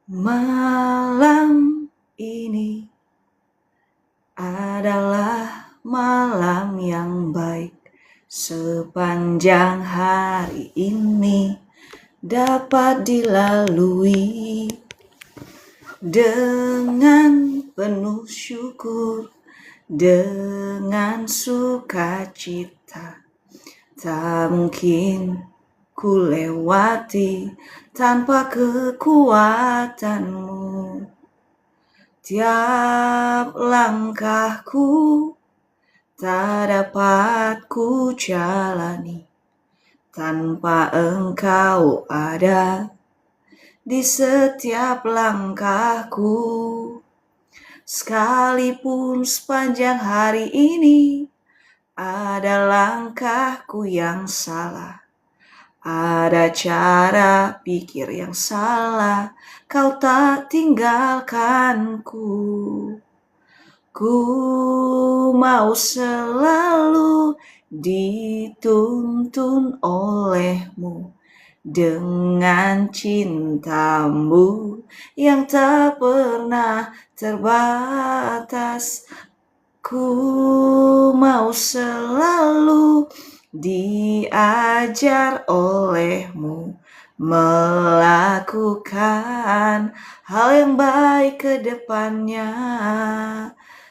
Malam ini adalah malam yang baik. Sepanjang hari ini dapat dilalui dengan penuh syukur, dengan sukacita. Tak mungkin ku lewati tanpa kekuatanmu. Tiap langkahku tak dapat ku jalani tanpa engkau ada di setiap langkahku. Sekalipun sepanjang hari ini ada langkahku yang salah, ada cara pikir yang salah, kau tak tinggalkanku. Ku mau selalu dituntun olehmu dengan cintamu yang tak pernah terbatas. Ku mau selalu diajar olehmu melakukan hal yang baik ke depannya.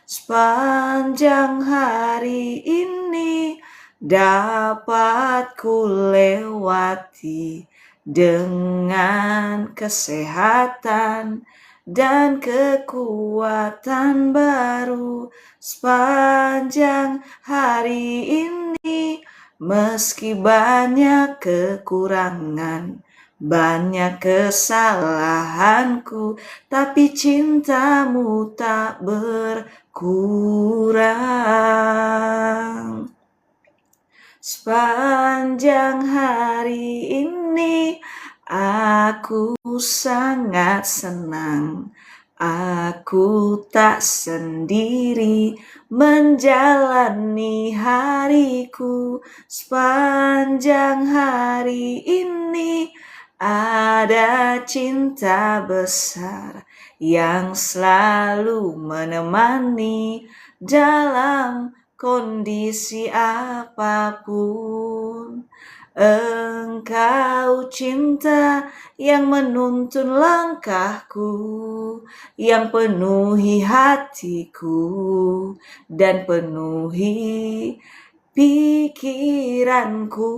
Sepanjang hari ini dapat ku lewati dengan kesehatan dan kekuatan baru. Sepanjang hari ini, meski banyak kekurangan, banyak kesalahanku, tapi cintamu tak berkurang. Sepanjang hari ini aku sangat senang, aku tak sendiri menjalani hariku. Sepanjang hari ini ada cinta besar yang selalu menemani dalam kondisi apapun. Engkau cinta yang menuntun langkahku, yang penuhi hatiku dan penuhi pikiranku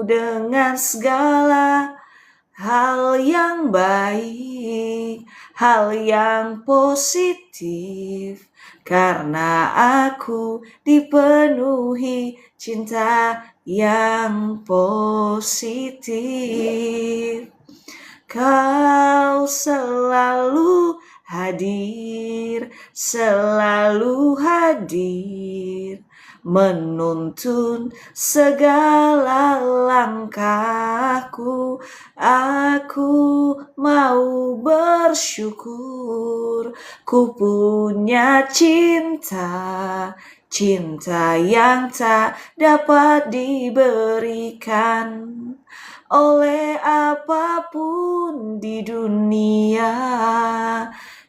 dengan segala hal yang baik, hal yang positif, karena aku dipenuhi cinta yang positif. Kau selalu hadir, selalu hadir, menuntun segala langkahku. Aku mau bersyukur, ku punya cinta, cinta yang tak dapat diberikan oleh apapun di dunia.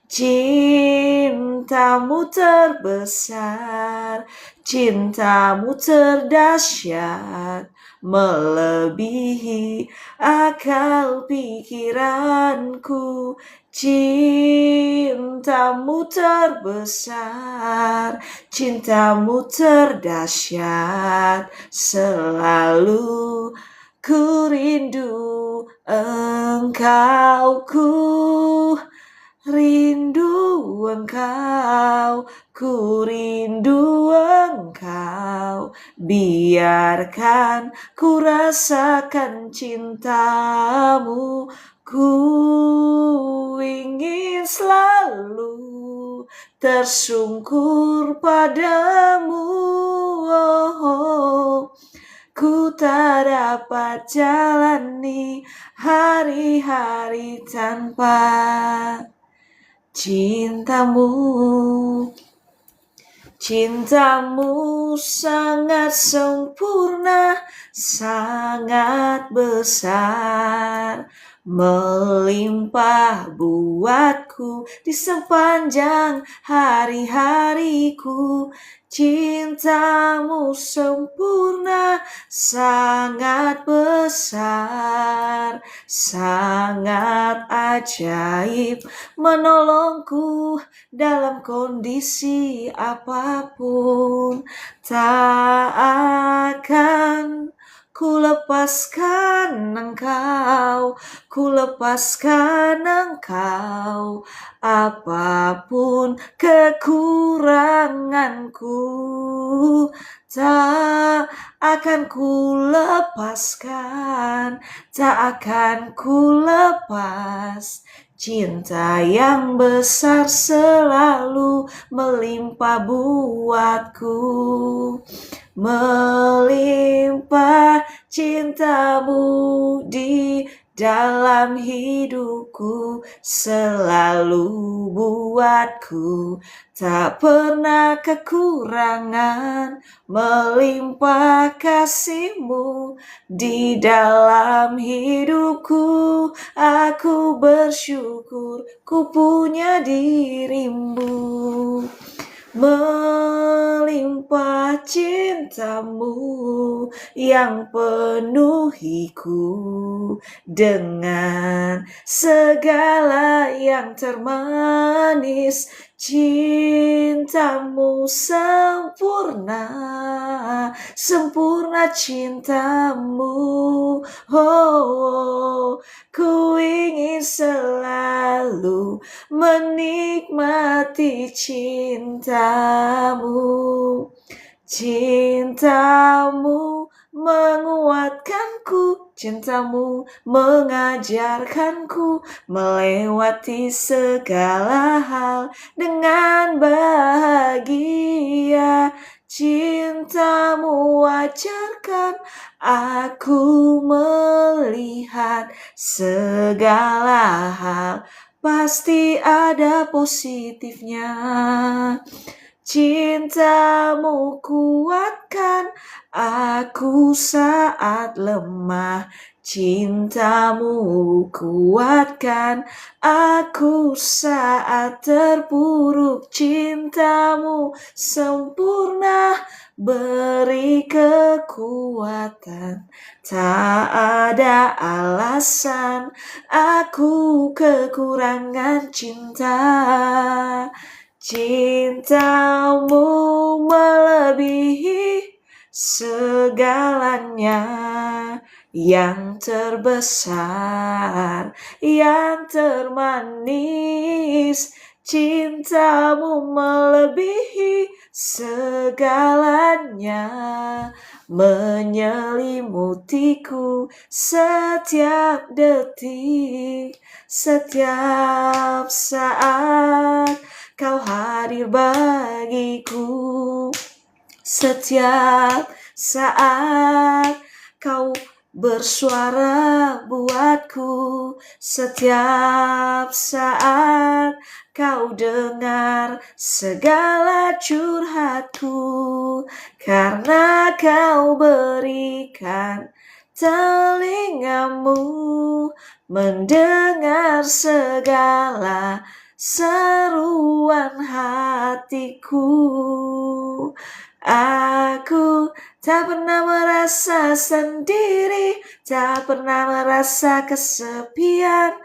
Cintamu terbesar, cintamu terdahsyat, melebihi akal pikiranku. Cintamu terbesar, cintamu terdahsyat, selalu ku rindu engkau, ku rindu engkau, ku rindu engkau. Biarkan ku rasakan cintamu, ku ingin selalu tersungkur padamu. Ku tak dapat jalani hari-hari tanpa cintamu. Cintamu sangat sempurna, sangat besar, melimpah buatku di sepanjang hari-hariku. Cintamu sempurna, sangat besar, sangat ajaib, menolongku dalam kondisi apapun. Tak akan ku lepaskan engkau, ku lepaskan engkau, apapun kekuranganku. Tak akan ku lepaskan, tak akan ku lepas. Cinta yang besar selalu melimpah buatku. Melimpah cintamu di dalam hidupku, selalu buatku tak pernah kekurangan. Melimpah kasihmu di dalam hidupku, aku bersyukur ku punya dirimu. Melimpah cintamu yang penuhiku dengan segala yang termanis. Cintamu sempurna, sempurna cintamu. Oh, ku ingin selalu menikmati cintamu. Cintamu menguatkanku, cintamu mengajarkanku melewati segala hal dengan bahagia. Cintamu ajarkan aku melihat segala hal pasti ada positifnya. Cintamu kuatkan aku saat lemah. Cintamu kuatkan aku saat terpuruk. Cintamu sempurna beri kekuatan. Tak ada alasan aku kekurangan cinta. Cintamu melebihi segalanya, yang terbesar, yang termanis. Cintamu melebihi segalanya, menyelimutiku setiap detik, setiap saat. Kau hadir bagiku setiap saat. Kau bersuara buatku setiap saat. Kau dengar segala curhatku, karena kau berikan telingamu mendengar segala seruan hatiku. Aku tak pernah merasa sendiri, tak pernah merasa kesepian.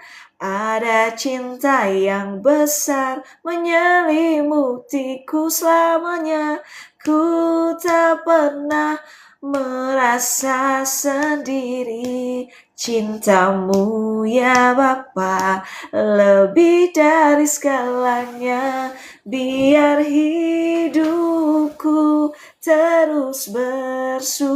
Ada cinta yang besar menyelimutiku selamanya. Ku tak pernah merasa sendiri. Cintamu ya Bapa lebih dari segalanya. Biar hidupku terus bersuka,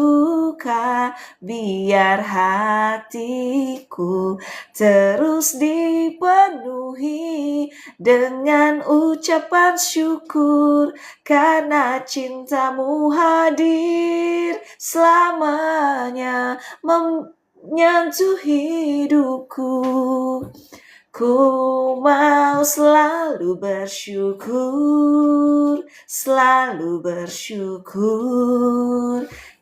biar hatiku terus dipenuhi dengan ucapan syukur, karena cintamu hadir selamanya menyentuh hidupku. Ku mau selalu bersyukur, selalu bersyukur.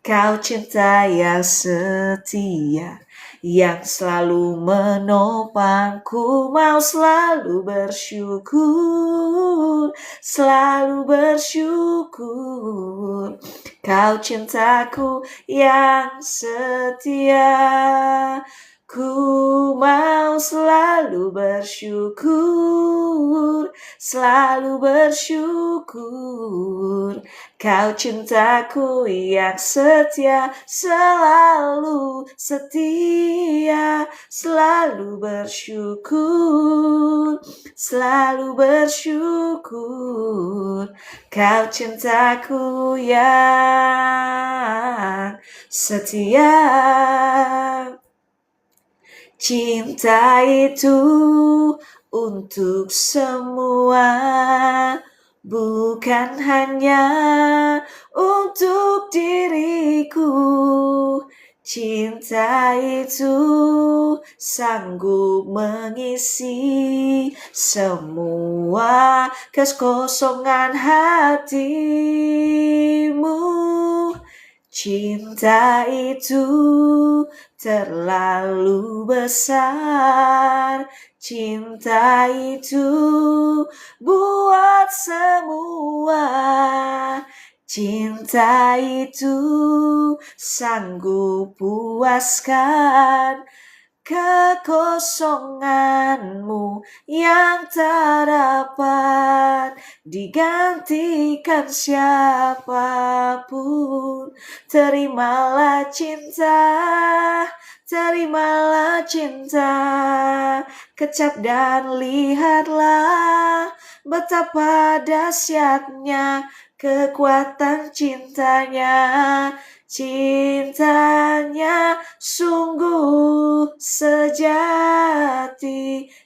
Kau cinta yang setia, yang selalu menopangku. Mau selalu bersyukur, selalu bersyukur. Kau cintaku yang setia. Ku mau selalu bersyukur, selalu bersyukur. Kau cintaku yang setia, selalu setia, selalu bersyukur, selalu bersyukur. Kau cintaku yang setia. Cinta itu untuk semua, bukan hanya untuk diriku. Cinta itu sanggup mengisi semua kekosongan hatimu. Cinta itu terlalu besar. Cinta itu buat semua. Cinta itu sanggup puaskan kekosonganmu yang tak dapat digantikan siapapun. Terimalah cinta, terimalah cinta, kecap dan lihatlah betapa dahsyatnya kekuatan cintanya. Cintanya sungguh sejati,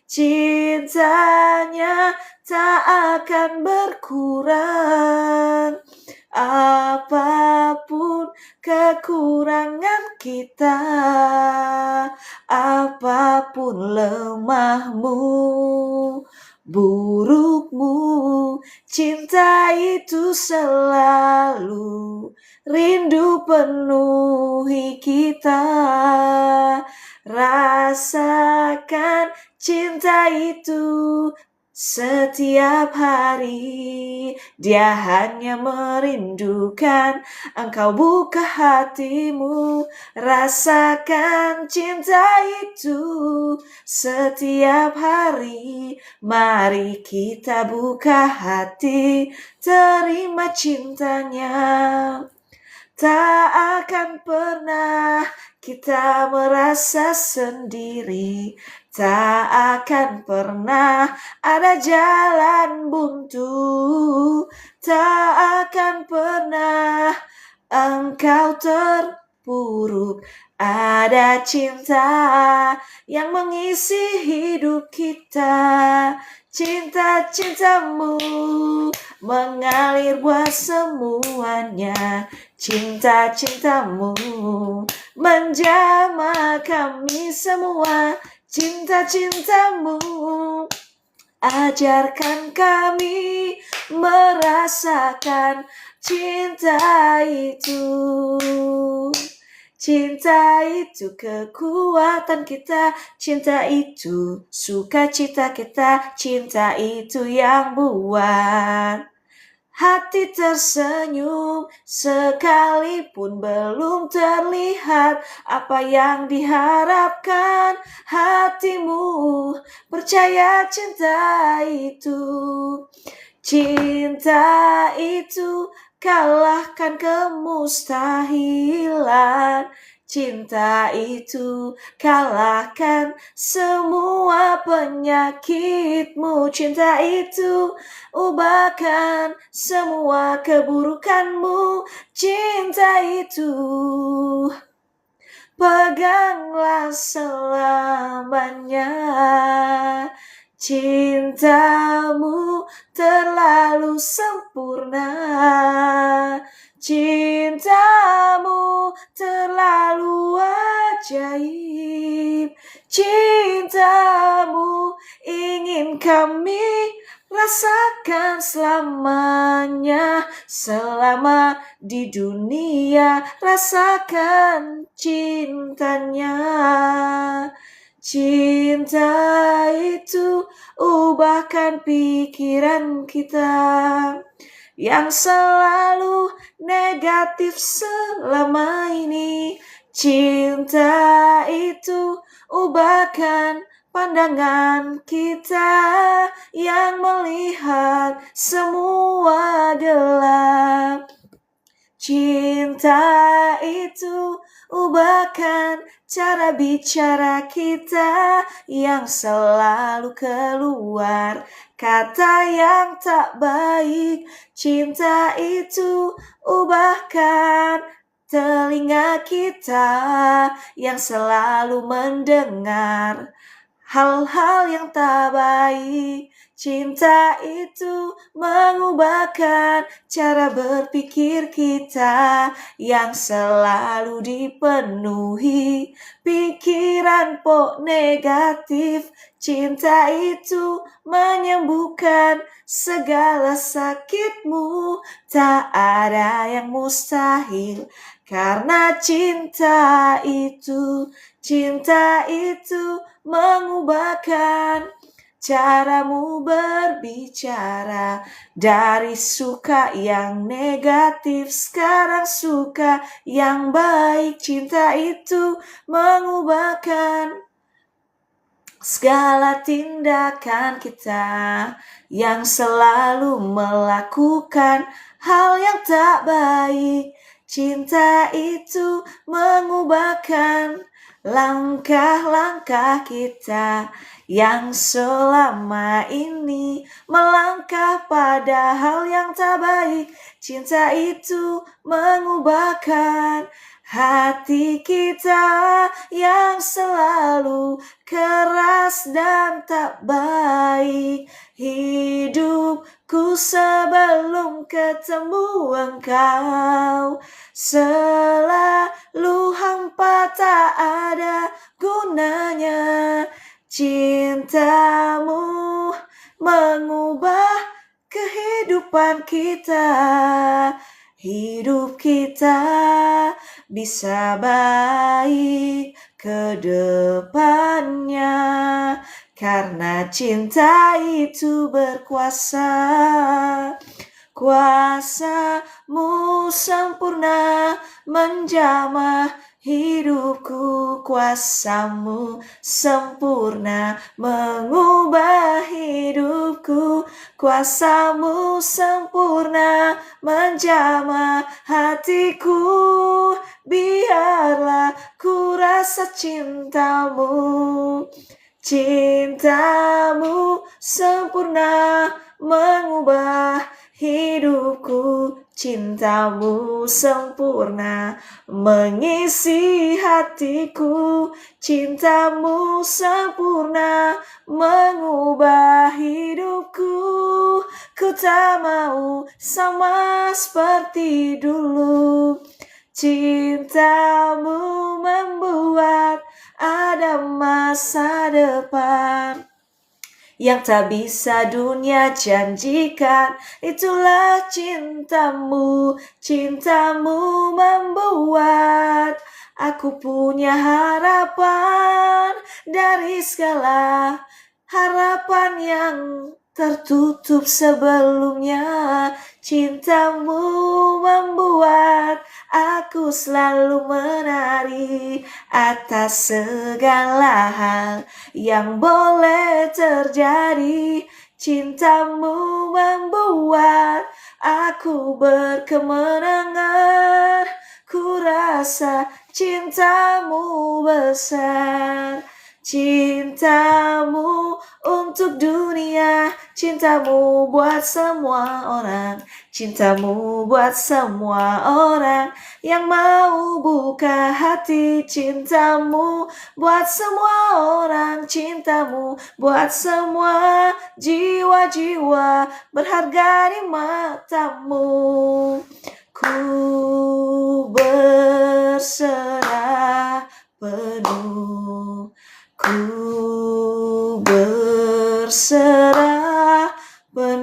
cintanya tak akan berkurang. Apapun kekurangan kita, apapun lemahmu, burukmu, cinta itu selalu rindu penuhi kita. Rasakan cinta itu setiap hari. Dia hanya merindukan engkau buka hatimu. Rasakan cinta itu setiap hari. Mari kita buka hati, terima cintanya. Tak akan pernah kita merasa sendiri. Tak akan pernah ada jalan buntu. Tak akan pernah engkau terpuruk. Ada cinta yang mengisi hidup kita. Cinta-cintamu mengalir buat semuanya. Cinta-cintamu menjamah kami semua. Cinta-cintamu ajarkan kami merasakan cinta itu. Cinta itu kekuatan kita, cinta itu sukacita kita, cinta itu yang buat hati tersenyum. Sekalipun belum terlihat apa yang diharapkan hatimu, percaya cinta itu. Cinta itu kalahkan kemustahilan. Cinta itu kalahkan semua penyakitmu. Cinta itu ubahkan semua keburukanmu. Cinta itu peganglah selamanya. Cintamu terlalu sempurna. Cintamu terlalu ajaib. Cintamu ingin kami rasakan selamanya. Selama di dunia rasakan cintanya. Cinta itu ubahkan pikiran kita yang selalu negatif selama ini. Cinta itu ubahkan pandangan kita yang melihat semua gelap. Cinta itu ubahkan cara bicara kita yang selalu keluar kata yang tak baik. Cinta itu ubahkan telinga kita yang selalu mendengar hal-hal yang tak baik. Cinta itu mengubahkan cara berpikir kita yang selalu dipenuhi pikiran negatif. Cinta itu menyembuhkan segala sakitmu. Tak ada yang mustahil karena cinta itu mengubahkan caramu berbicara. Dari suka yang negatif sekarang suka yang baik. Cinta itu mengubahkan segala tindakan kita yang selalu melakukan hal yang tak baik. Cinta itu mengubahkan langkah-langkah kita yang selama ini melangkah pada hal yang tak baik. Cinta itu mengubahkan hati kita yang selalu keras dan tak baik. Hidupku sebelum ketemu engkau selalu hampa, tak ada gunanya. Cintamu mengubah kehidupan kita. Hidup kita bisa baik ke depannya karena cinta itu berkuasa. Kuasa-Mu sempurna menjamah hidupku. Kuasa-Mu sempurna mengubah hidupku. Kuasa-Mu sempurna menjamah hatiku. Biarlah ku rasa cinta-Mu. Cinta-Mu sempurna mengubah hidupku. Cinta-Mu sempurna mengisi hatiku. Cinta-Mu sempurna mengubah hidupku. Ku tak mau sama seperti dulu. Cinta-Mu membuat ada masa depan yang tak bisa dunia janjikan. Itulah cinta-Mu. Cinta-Mu membuat aku punya harapan dari segala harapan yang tertutup sebelumnya. Cinta-Mu membuat aku selalu menari atas segala hal yang boleh terjadi. Cinta-Mu membuat aku berkemenangan. Ku rasa cinta-Mu besar. Cinta-Mu untuk dunia. Cinta-Mu buat semua orang. Cinta-Mu buat semua orang yang mau buka hati. Cinta-Mu buat semua orang. Cinta-Mu buat semua jiwa-jiwa berharga di mata-Mu. Ku berserah penuh. Ku berserah penuh.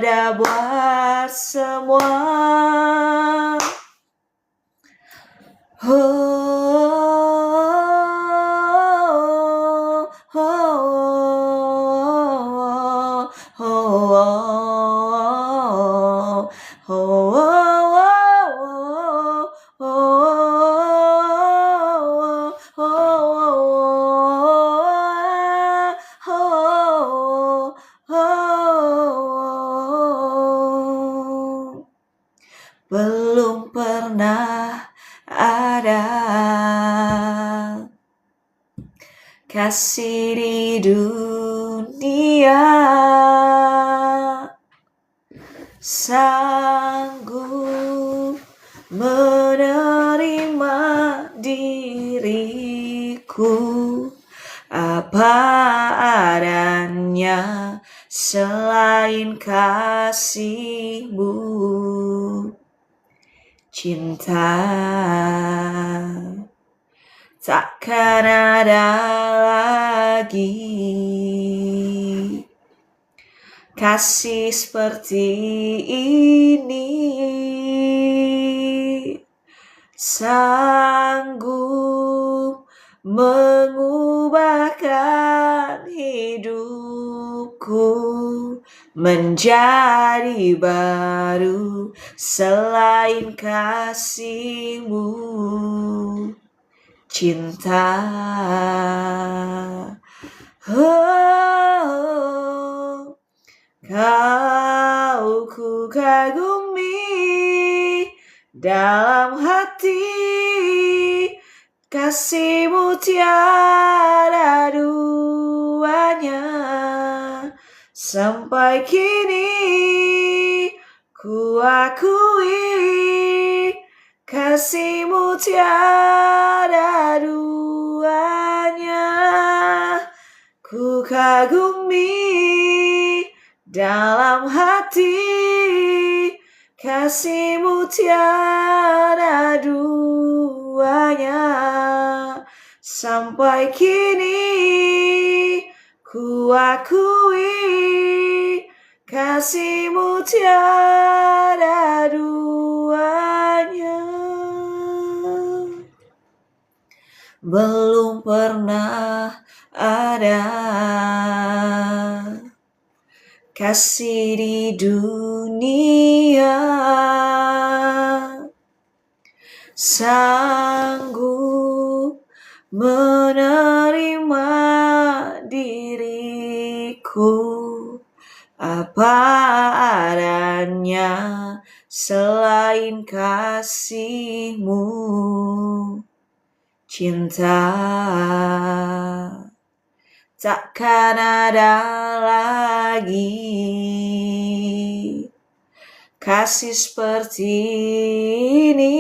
ada buat semua. Belum pernah ada kasih di dunia sanggup menerima diriku apa adanya selain kasih-Mu. Cinta takkan ada lagi kasih seperti ini, sanggup mengubahkan hidupku menjadi baru selain kasih-Mu. Cinta, oh, Kau ku kagumi dalam hati, kasih-Mu tiada duanya. Sampai kini ku akui kasih-Mu tiada duanya. Ku kagumi dalam hati, kasih-Mu tiada duanya. Sampai kini ku akui kasih-Mu tiada duanya. Belum pernah ada kasih di dunia sanggup menerima diriku apa adanya selain kasih-Mu. Cinta takkan ada lagi kasih seperti ini,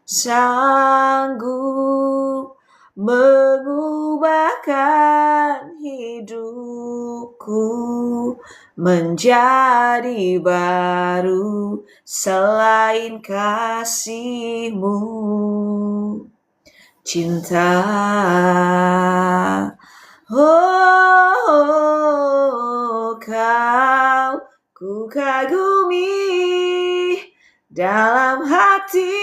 sanggup mengubahkan hidupku menjadi baru selain kasih-Mu. Cinta, oh, Kau ku kagumi dalam hati,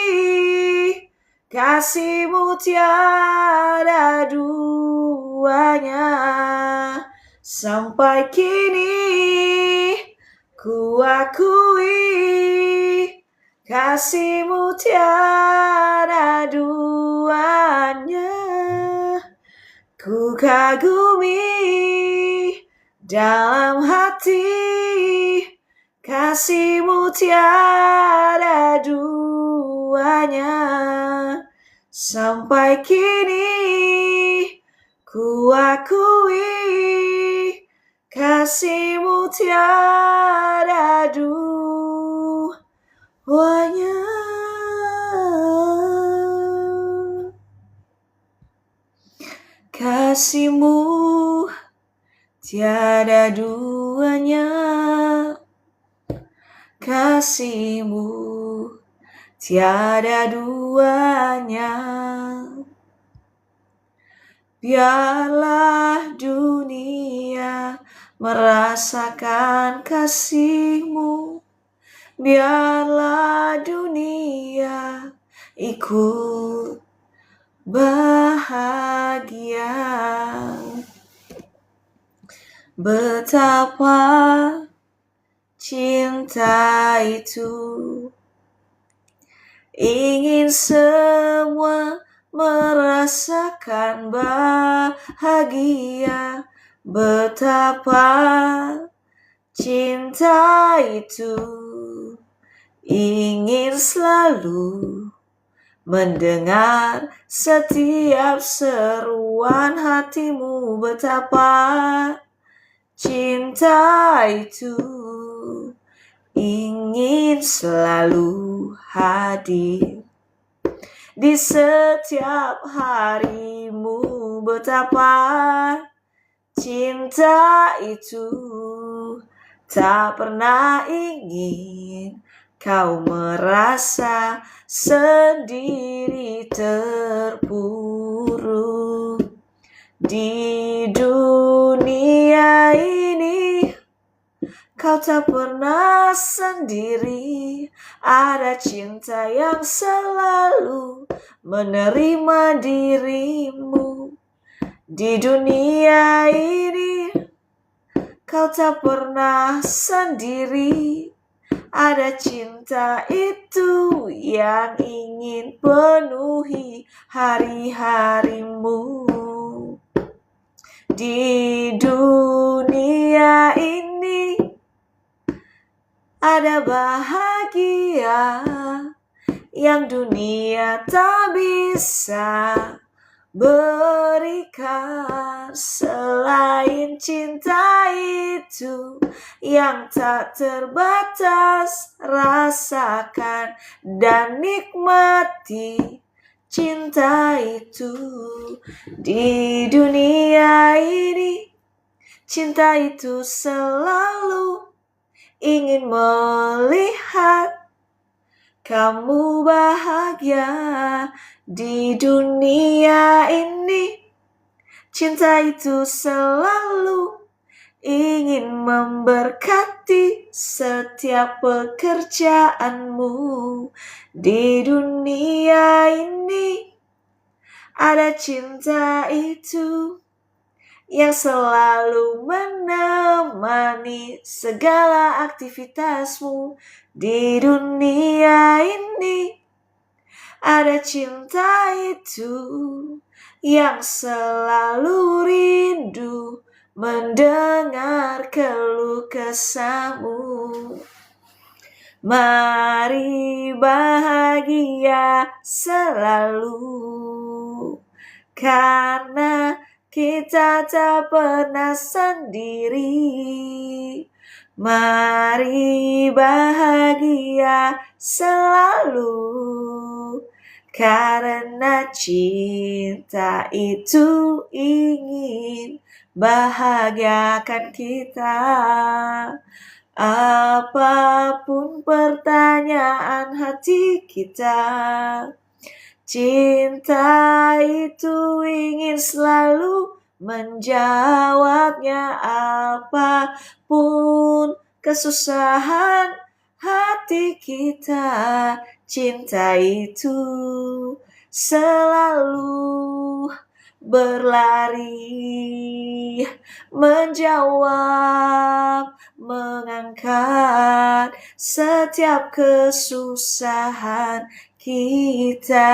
kasih-Mu tiada duanya. Sampai kini ku akui kasih-Mu tiada duanya. Ku kagumi dalam hati, kasih-Mu tiada duanya. Sampai kini ku akui kasih-Mu tiada duanya. Kasih-Mu tiada duanya, kasih-Mu tiada duanya. Biarlah dunia merasakan kasih-Mu. Biarlah dunia ikut bahagia. Betapa cinta itu ingin semua merasakan bahagia. Betapa cinta itu ingin selalu mendengar setiap seruan hatimu. Betapa cinta itu ingin selalu hadir di setiap harimu. Betapa cinta itu tak pernah ingin kau merasa sendiri terpuruk di dunia ini. Kau tak pernah sendiri, ada cinta yang selalu menerima dirimu. Di dunia ini, kau tak pernah sendiri, ada cinta itu yang ingin penuhi hari-harimu. Di dunia ini ada bahagia yang dunia tak bisa berikan selain cinta itu yang tak terbatas. Rasakan dan nikmati cinta itu. Di dunia ini, cinta itu selalu ingin melihat kamu bahagia. Di dunia ini, cinta itu selalu ingin memberkati setiap pekerjaanmu. Di dunia ini, ada cinta itu yang selalu menemani segala aktivitasmu. Di dunia ini, ada cinta itu yang selalu rindu mendengar keluh kesahmu. Mari bahagia selalu, karena kita tak pernah sendiri. Mari bahagia selalu, karena cinta itu ingin bahagiakan kita. Apapun pertanyaan hati kita, cinta itu ingin selalu menjawabnya. Apapun kesusahan hati kita, cinta itu selalu berlari, menjawab, mengangkat setiap kesusahan kita.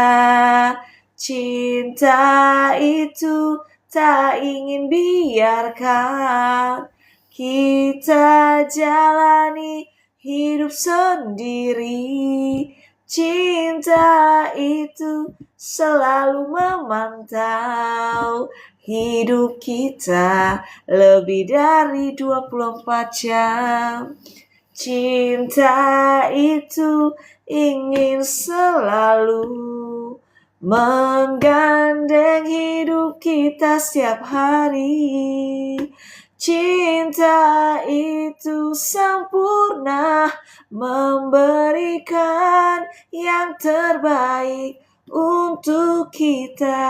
Cinta itu tak ingin biarkan kita jalani hidup sendiri. Cinta itu selalu memantau hidup kita lebih dari 24 jam. Cinta itu ingin selalu menggandeng hidup kita setiap hari. Cinta itu sempurna, memberikan yang terbaik untuk kita.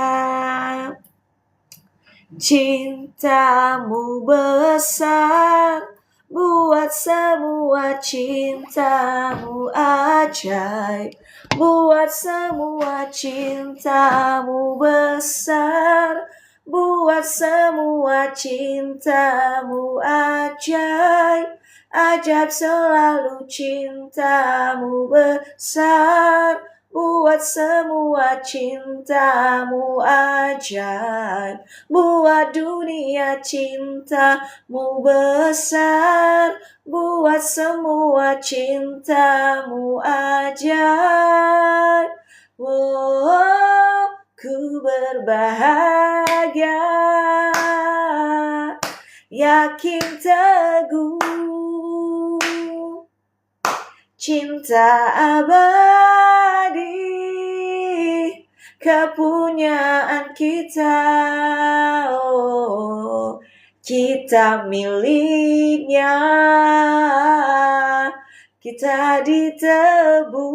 Cintamu besar, buat semua cintamu ajaib. Buat semua cintamu besar, buat semua cintamu ajaib. Ajaib selalu cintamu besar, buat semua cintamu ajaib. Buat dunia cintamu besar, buat semua cintamu ajaib. Oh, ku berbahagia, yakin teguh, cinta abadi, kepunyaan kita. Oh, kita miliknya, kita ditebus,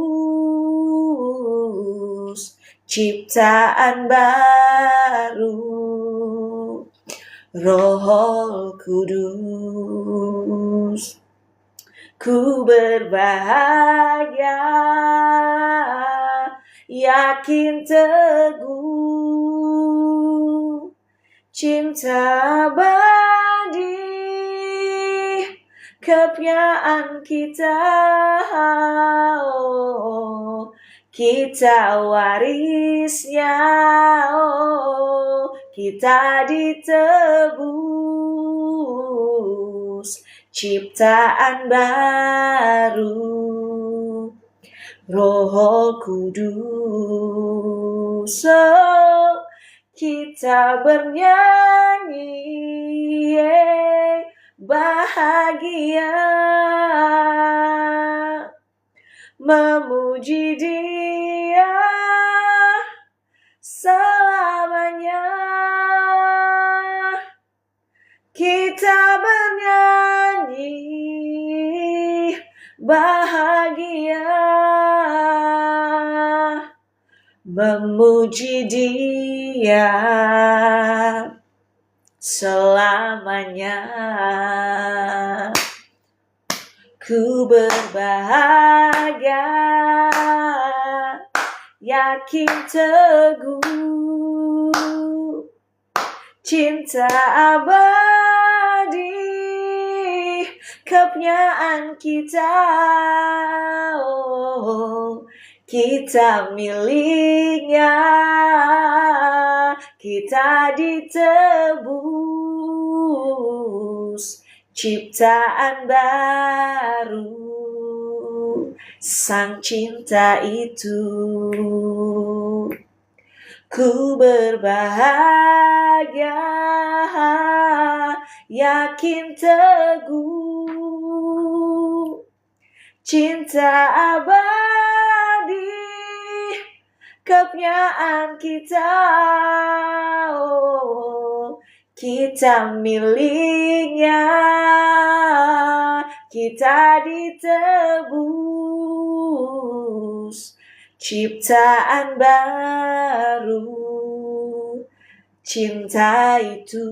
ciptaan baru, Roh Kudus. Ku berbahagia, yakin teguh, cinta abadi, kepunyaan kita. Oh, kita warisnya. Oh, kita ditebus, ciptaan baru, Roh Kudus. Oh, kita bernyanyi bahagia, memuji Dia selamanya. Kita bernyanyi bahagia, memuji Dia selamanya. Ku berbahagia, yakin teguh, cinta abadi, kepunyaan kita. Oh, kita miliknya, kita ditebus, ciptaan baru, Sang Cinta itu. Ku berbahagia, yakin teguh, cinta abadi, kepunyaan kita. Oh, kita miliknya, kita ditebus, ciptaan baru, cinta itu.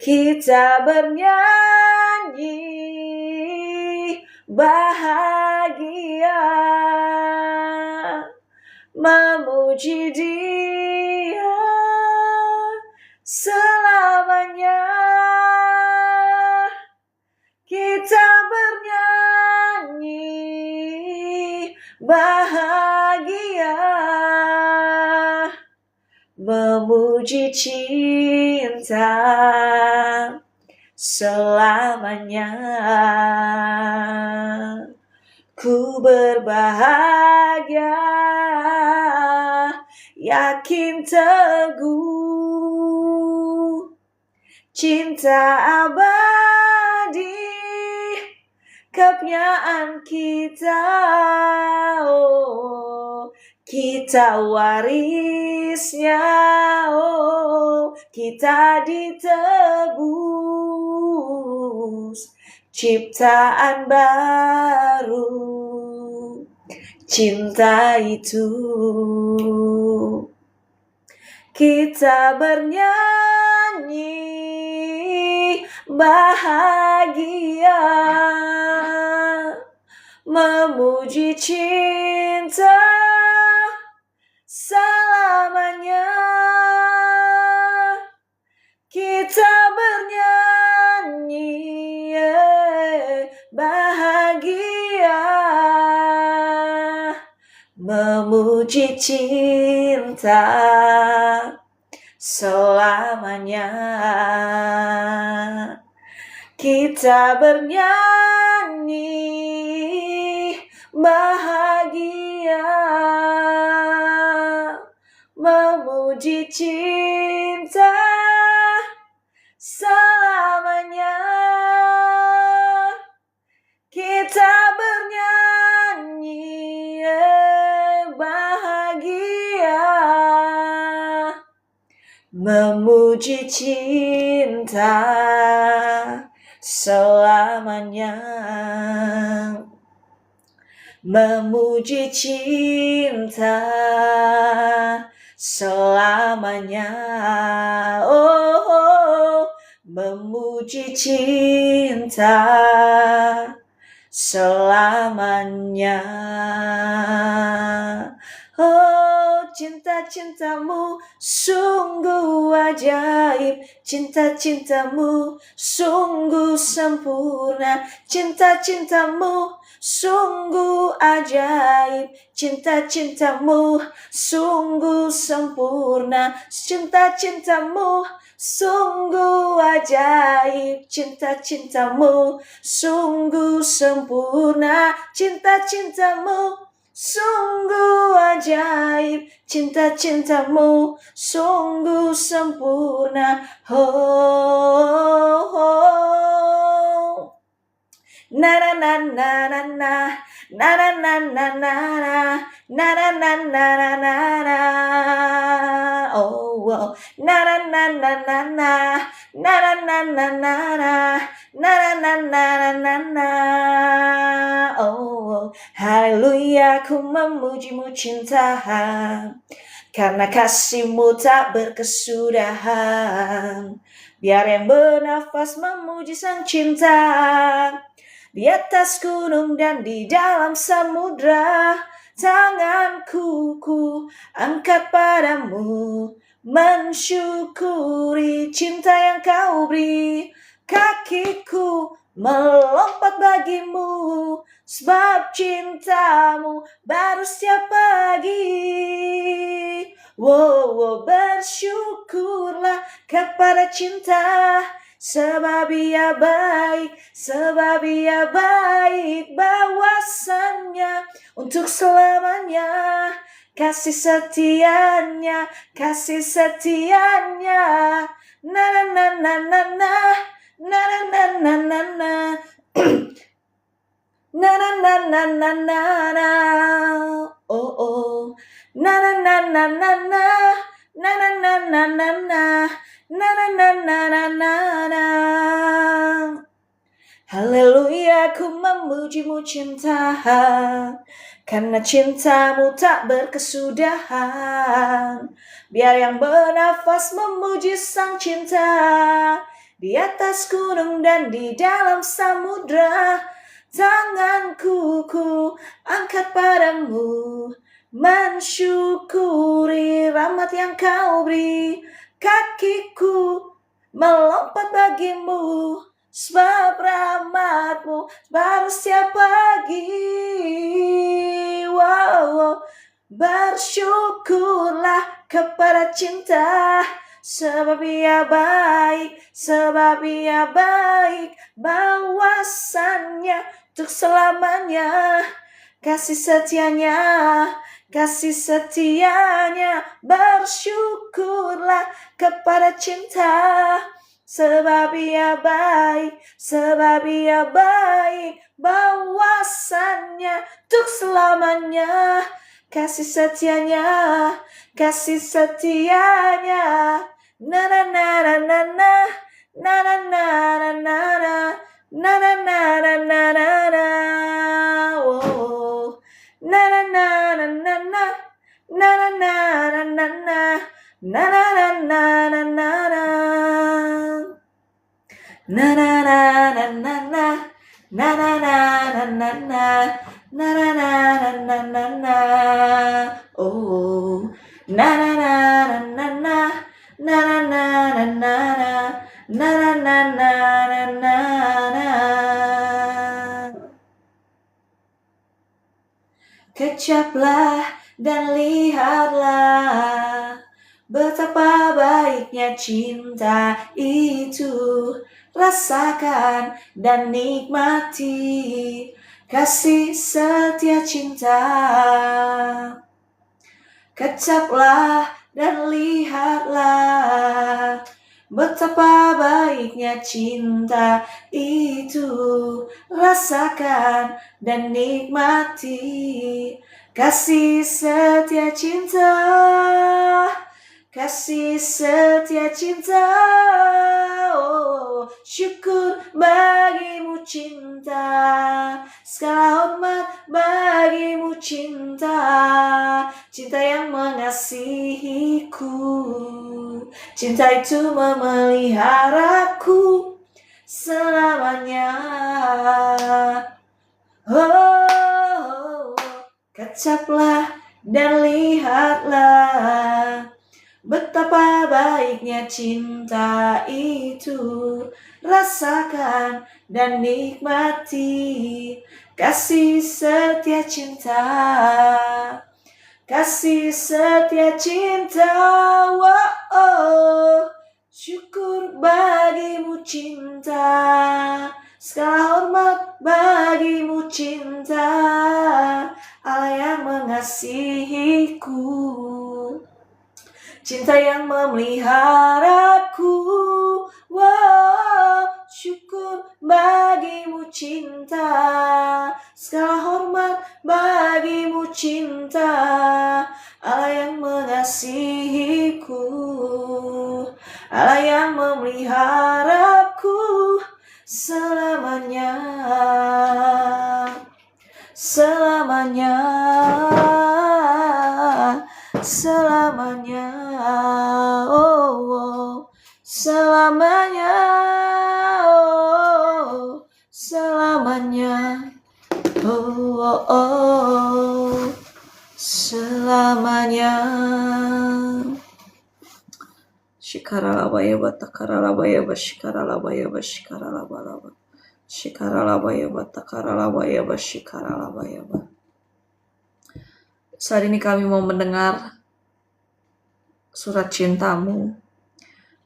Kita bernyanyi bahagia, memuji Dia selamanya. Kita bernyanyi bahagia, memuji cinta selamanya. Ku berbahagia, yakin teguh, cinta abadi, kepunyaan kita. Oh, kita warisnya. Oh, kita ditebus, ciptaan baru, cinta itu. kita bernyanyi bahagia, memuji cinta selamanya. Kita bernyanyi bahagia, memuji cinta selamanya. Kita bernyanyi bahagia, memuji cinta selamanya. Kita bernyanyi bahagia, memuji cinta selamanya, memuji cinta selamanya. Oh, memuji cinta selamanya. Oh, cinta-cintamu sungguh ajaib, cinta-cintamu sungguh sempurna, cinta-cintamu sungguh ajaib, cinta-cintamu sungguh sempurna, cinta-cintamu sungguh ajaib, cinta-cintamu sungguh sempurna, cinta-cintamu sungguh ajaib, cinta-cintamu sungguh sempurna. Oh, oh. Na na na na na na na na na na na na na na na na na. Oh, oh. Na na na na na na na na na na na na na na na. Oh, haleluya, ku memujimu cinta, karena kasihmu tak berkesudahan. Biar yang bernafas memuji sang cinta, di atas gunung dan di dalam samudra. Tanganku ku angkat padamu, mensyukuri cinta yang kau beri. Kakiku melompat bagimu, sebab cintamu baru setiap pagi. Wow, bersyukurlah kepada cinta, sebab ia baik, sebab ia baik, bahwasannya untuk selamanya. Kasih setianya, kasih setianya. Na na na na na na na na na na na. Na na na na na na na. Oh oh. Na na na na na na. Na na na na na na. Na na na na na na na. Haleluya, ku memujimu cinta, karena cintamu tak berkesudahan. Biar yang bernafas memuji sang cinta, di atas gunung dan di dalam samudra. Tanganku ku angkat padamu, mensyukuri rahmat yang kau beri. Kakiku melompat bagimu, sebab rahmatmu baru setiap pagi. Wow, bersyukurlah kepada cinta, sebab ia baik, sebab ia baik, bahwasannya untuk selamanya. Kasih setianya, kasih setianya. Bersyukurlah kepada cinta, sebab ia baik, sebab ia baik, bahwasannya untuk selamanya. Kasih setianya, kasih setianya. Na na na na na na na na na na na na na na na na na. Oh, na na na na na na na na na na na na. na na na na na na na na na na na na na na na na na na oh na na na na na na na na na na na na na na na. Kecaplah dan lihatlah betapa baiknya cinta itu. Rasakan dan nikmati kasih setia cinta. Kecaplah dan lihatlah betapa baiknya cinta itu. Rasakan dan nikmati kasih setia cinta. Kasih setia cinta. Oh, syukur bagimu cinta. Segala hormat bagimu cinta. Cinta yang mengasihiku. Cinta itu memeliharaku selamanya. Oh, kecaplah dan lihatlah betapa baiknya cinta itu. Rasakan dan nikmati kasih setia cinta. Kasih setia cinta. Oh, syukur bagimu cinta. Segala hormat bagimu cinta. Allah yang mengasihiku. Cinta yang memeliharaku. Wow, syukur bagimu cinta. Segala hormat bagimu cinta. Allah yang mengasihiku. Allah yang memeliharaku selamanya. Selamanya. Selamanya. Oh, oh. Selamanya. Oh, selamanya. Oh, oh, oh. Selamanya. Shikaralabaya batakaralabaya bashikaralabaya bashikaralabalaba. Shikaralabaya batakaralabaya bashikaralabaya ba. Saat ini kami mau mendengar surat cintamu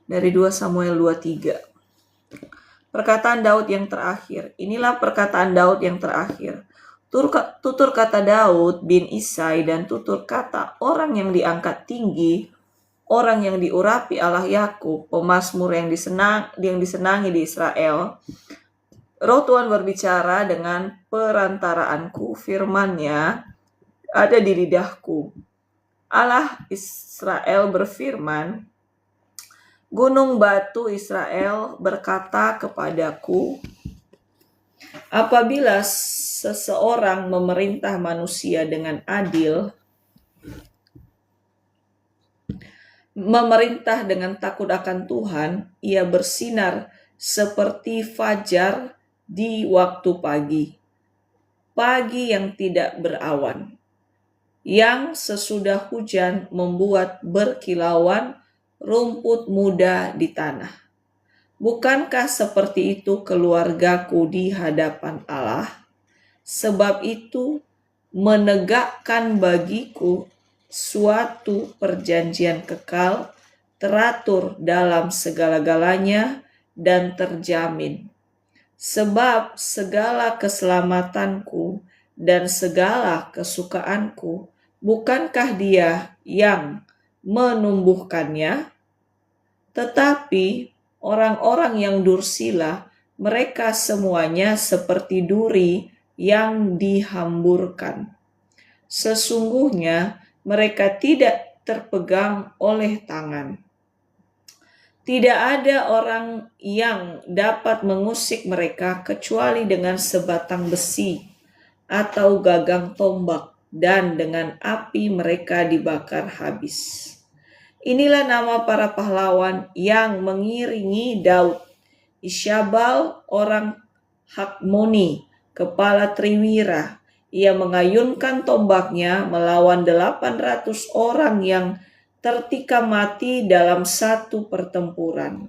dari 2 Samuel 23. Perkataan Daud yang terakhir. Inilah perkataan Daud yang terakhir. Tutur kata Daud bin Isai dan tutur kata orang yang diangkat tinggi, orang yang diurapi Allah Yakub, pemazmur yang disenangi di Israel. Roh Tuhan berbicara dengan perantaraanku, firman-Nya ada di lidahku. Allah Israel berfirman, gunung batu Israel berkata kepadaku, apabila seseorang memerintah manusia dengan adil, memerintah dengan takut akan Tuhan, ia bersinar seperti fajar di waktu pagi, pagi yang tidak berawan, yang sesudah hujan membuat berkilauan rumput muda di tanah. Bukankah seperti itu keluargaku di hadapan Allah? Sebab itu menegakkan bagiku suatu perjanjian kekal, teratur dalam segala-galanya dan terjamin. Sebab segala keselamatanku dan segala kesukaanku, bukankah Dia yang menumbuhkannya? Tetapi orang-orang yang dursila, mereka semuanya seperti duri yang dihamburkan. Sesungguhnya mereka tidak terpegang oleh tangan. Tidak ada orang yang dapat mengusik mereka kecuali dengan sebatang besi atau gagang tombak, dan dengan api mereka dibakar habis. Inilah nama para pahlawan yang mengiringi Daud, Isyabal orang Hakmoni, kepala Triwira. Ia mengayunkan tombaknya melawan 800 orang yang tertikam mati dalam satu pertempuran.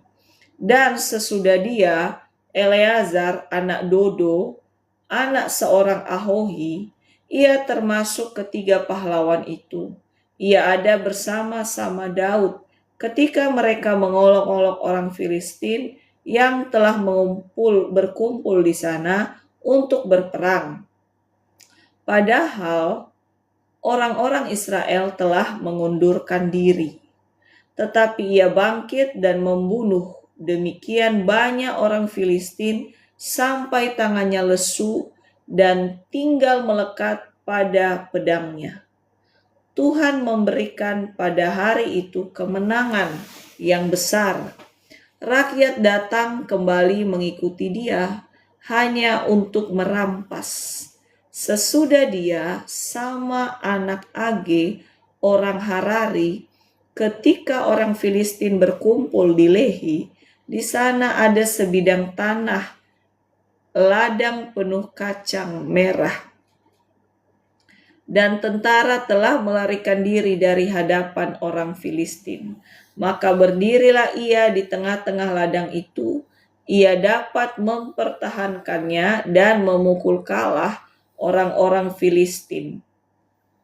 Dan sesudah dia, Eleazar anak Dodo, anak seorang Ahohi, ia termasuk ketiga pahlawan itu. Ia ada bersama-sama Daud ketika mereka mengolok-olok orang Filistin yang telah berkumpul di sana untuk berperang. Padahal orang-orang Israel telah mengundurkan diri. Tetapi ia bangkit dan membunuh demikian banyak orang Filistin sampai tangannya lesu dan tinggal melekat pada pedangnya. Tuhan memberikan pada hari itu kemenangan yang besar. Rakyat datang kembali mengikuti dia hanya untuk merampas. Sesudah dia sama anak Age orang Harari, ketika orang Filistin berkumpul di Lehi, di sana ada sebidang tanah ladang penuh kacang merah. Dan tentara telah melarikan diri dari hadapan orang Filistin. Maka berdirilah ia di tengah-tengah ladang itu. Ia dapat mempertahankannya dan memukul kalah orang-orang Filistin.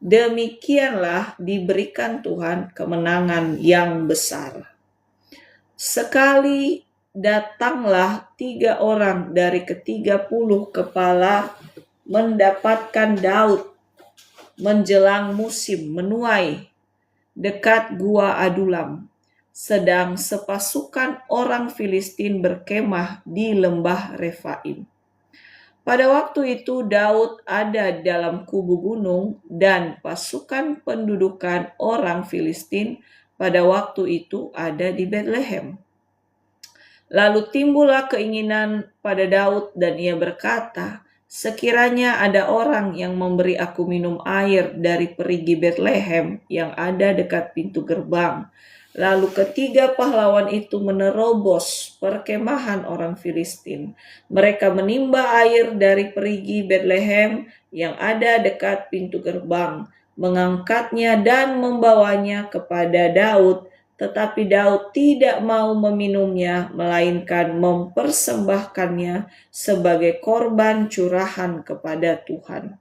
Demikianlah diberikan Tuhan kemenangan yang besar. Sekali datanglah 3 orang dari ke-30 kepala mendapatkan Daud menjelang musim menuai dekat gua Adulam, sedang sepasukan orang Filistin berkemah di lembah Refaim. Pada waktu itu Daud ada dalam kubu gunung dan pasukan pendudukan orang Filistin pada waktu itu ada di Betlehem. Lalu timbullah keinginan pada Daud dan ia berkata, sekiranya ada orang yang memberi aku minum air dari perigi Betlehem yang ada dekat pintu gerbang. Lalu ketiga pahlawan itu menerobos perkemahan orang Filistin. Mereka menimba air dari perigi Betlehem yang ada dekat pintu gerbang, mengangkatnya dan membawanya kepada Daud. Tetapi Daud tidak mau meminumnya, melainkan mempersembahkannya sebagai korban curahan kepada Tuhan.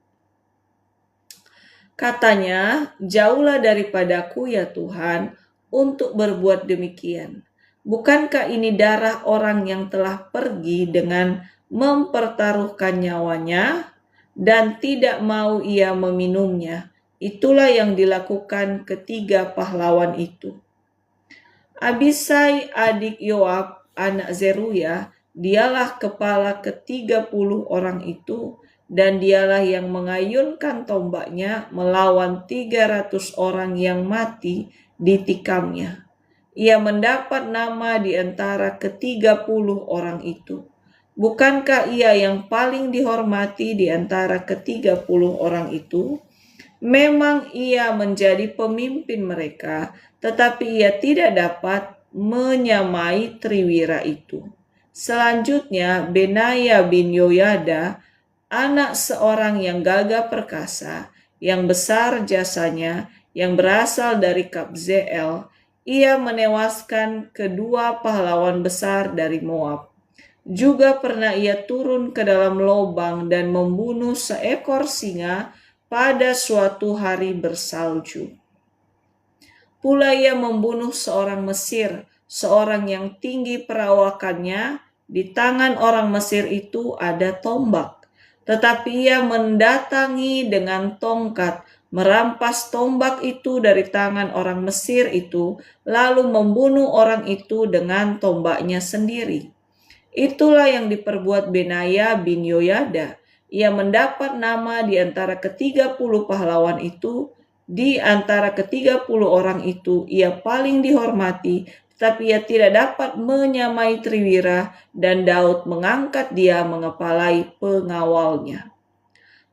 Katanya, jauhlah daripadaku ya Tuhan, untuk berbuat demikian. Bukankah ini darah orang yang telah pergi dengan mempertaruhkan nyawanya dan tidak mau ia meminumnya? Itulah yang dilakukan ketiga pahlawan itu. Abisai adik Yoab anak Zeruya, dialah kepala ke-30 orang itu, dan dialah yang mengayunkan tombaknya melawan 300 orang yang mati ditikamnya. Ia mendapat nama di antara ke-30 orang itu. Bukankah ia yang paling dihormati di antara ke-30 orang itu? Memang ia menjadi pemimpin mereka, tetapi ia tidak dapat menyamai Triwira itu. Selanjutnya Benaya bin Yoyada, anak seorang yang gagah perkasa, yang besar jasanya, yang berasal dari Kabzeel, ia menewaskan kedua pahlawan besar dari Moab. Juga pernah ia turun ke dalam lobang dan membunuh seekor singa pada suatu hari bersalju. Pula ia membunuh seorang Mesir, seorang yang tinggi perawakannya. Di tangan orang Mesir itu ada tombak, tetapi ia mendatangi dengan tongkat, merampas tombak itu dari tangan orang Mesir itu, lalu membunuh orang itu dengan tombaknya sendiri. Itulah yang diperbuat Benaya bin Yoyada. Ia mendapat nama di antara ke-30 pahlawan itu. Di antara ke-30 orang itu, ia paling dihormati, tetapi ia tidak dapat menyamai Triwira, dan Daud mengangkat dia mengepalai pengawalnya.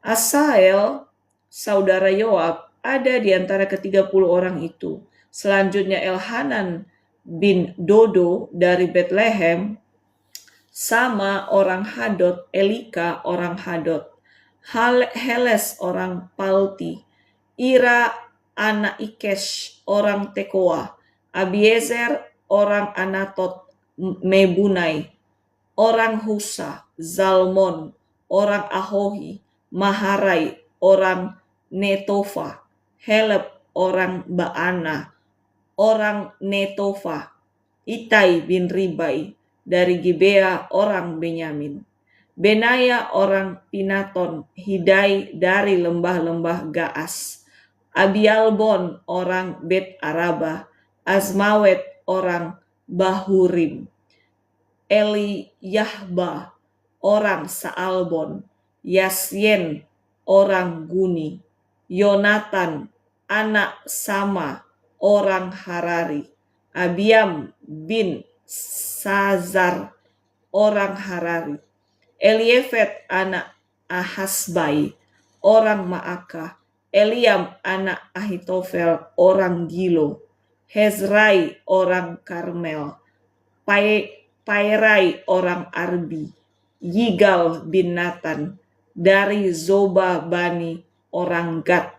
Asael, saudara Yoab, ada di antara ke-30 orang itu. Selanjutnya Elhanan bin Dodo dari Betlehem, Sama orang Hadot, Elika orang Hadot, Heles orang Palti, Ira anak Ikesh orang Tekoa, Abiezer orang Anatot Mebunai, orang Husa, Zalmon, orang Ahohi, Maharai, orang Netofa, Heleb, orang Baana, orang Netofa, Itai bin Ribai, dari Gibea, orang Benyamin, Benaya, orang Pinaton, Hidai, dari lembah-lembah Gaas, Abialbon, orang Bet Araba, Azmawet, orang Bahurim, Eliyahba, orang Saalbon, Yasyen, orang Guni, Yonatan, anak Sama, orang Harari, Abiam bin Sazar, orang Harari, Eliefet, anak Ahasbai, orang Maakah, Eliam, anak Ahitofel, orang Gilo, Hezrai, orang Karmel, Pairai, orang Arbi, Yigal bin Natan, dari Zoba Bani, orang Gad,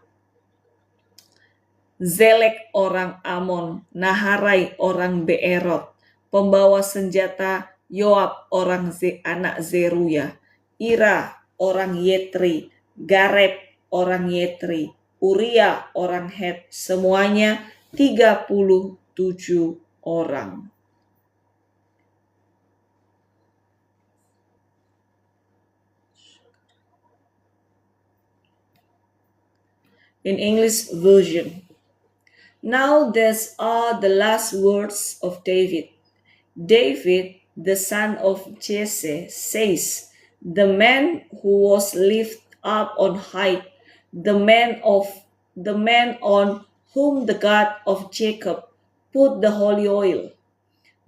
Zelek, orang Amon, Naharai, orang Beerot, pembawa senjata Yoab, orang anak Zeruya, Ira, orang Yetri, Gareb, orang Yetri, Uria, orang Het, semuanya 37 orang. In English version. Now these are the last words of David. David, the son of Jesse, says, "The man who was lifted up on high, the man on whom the God of Jacob put the holy oil,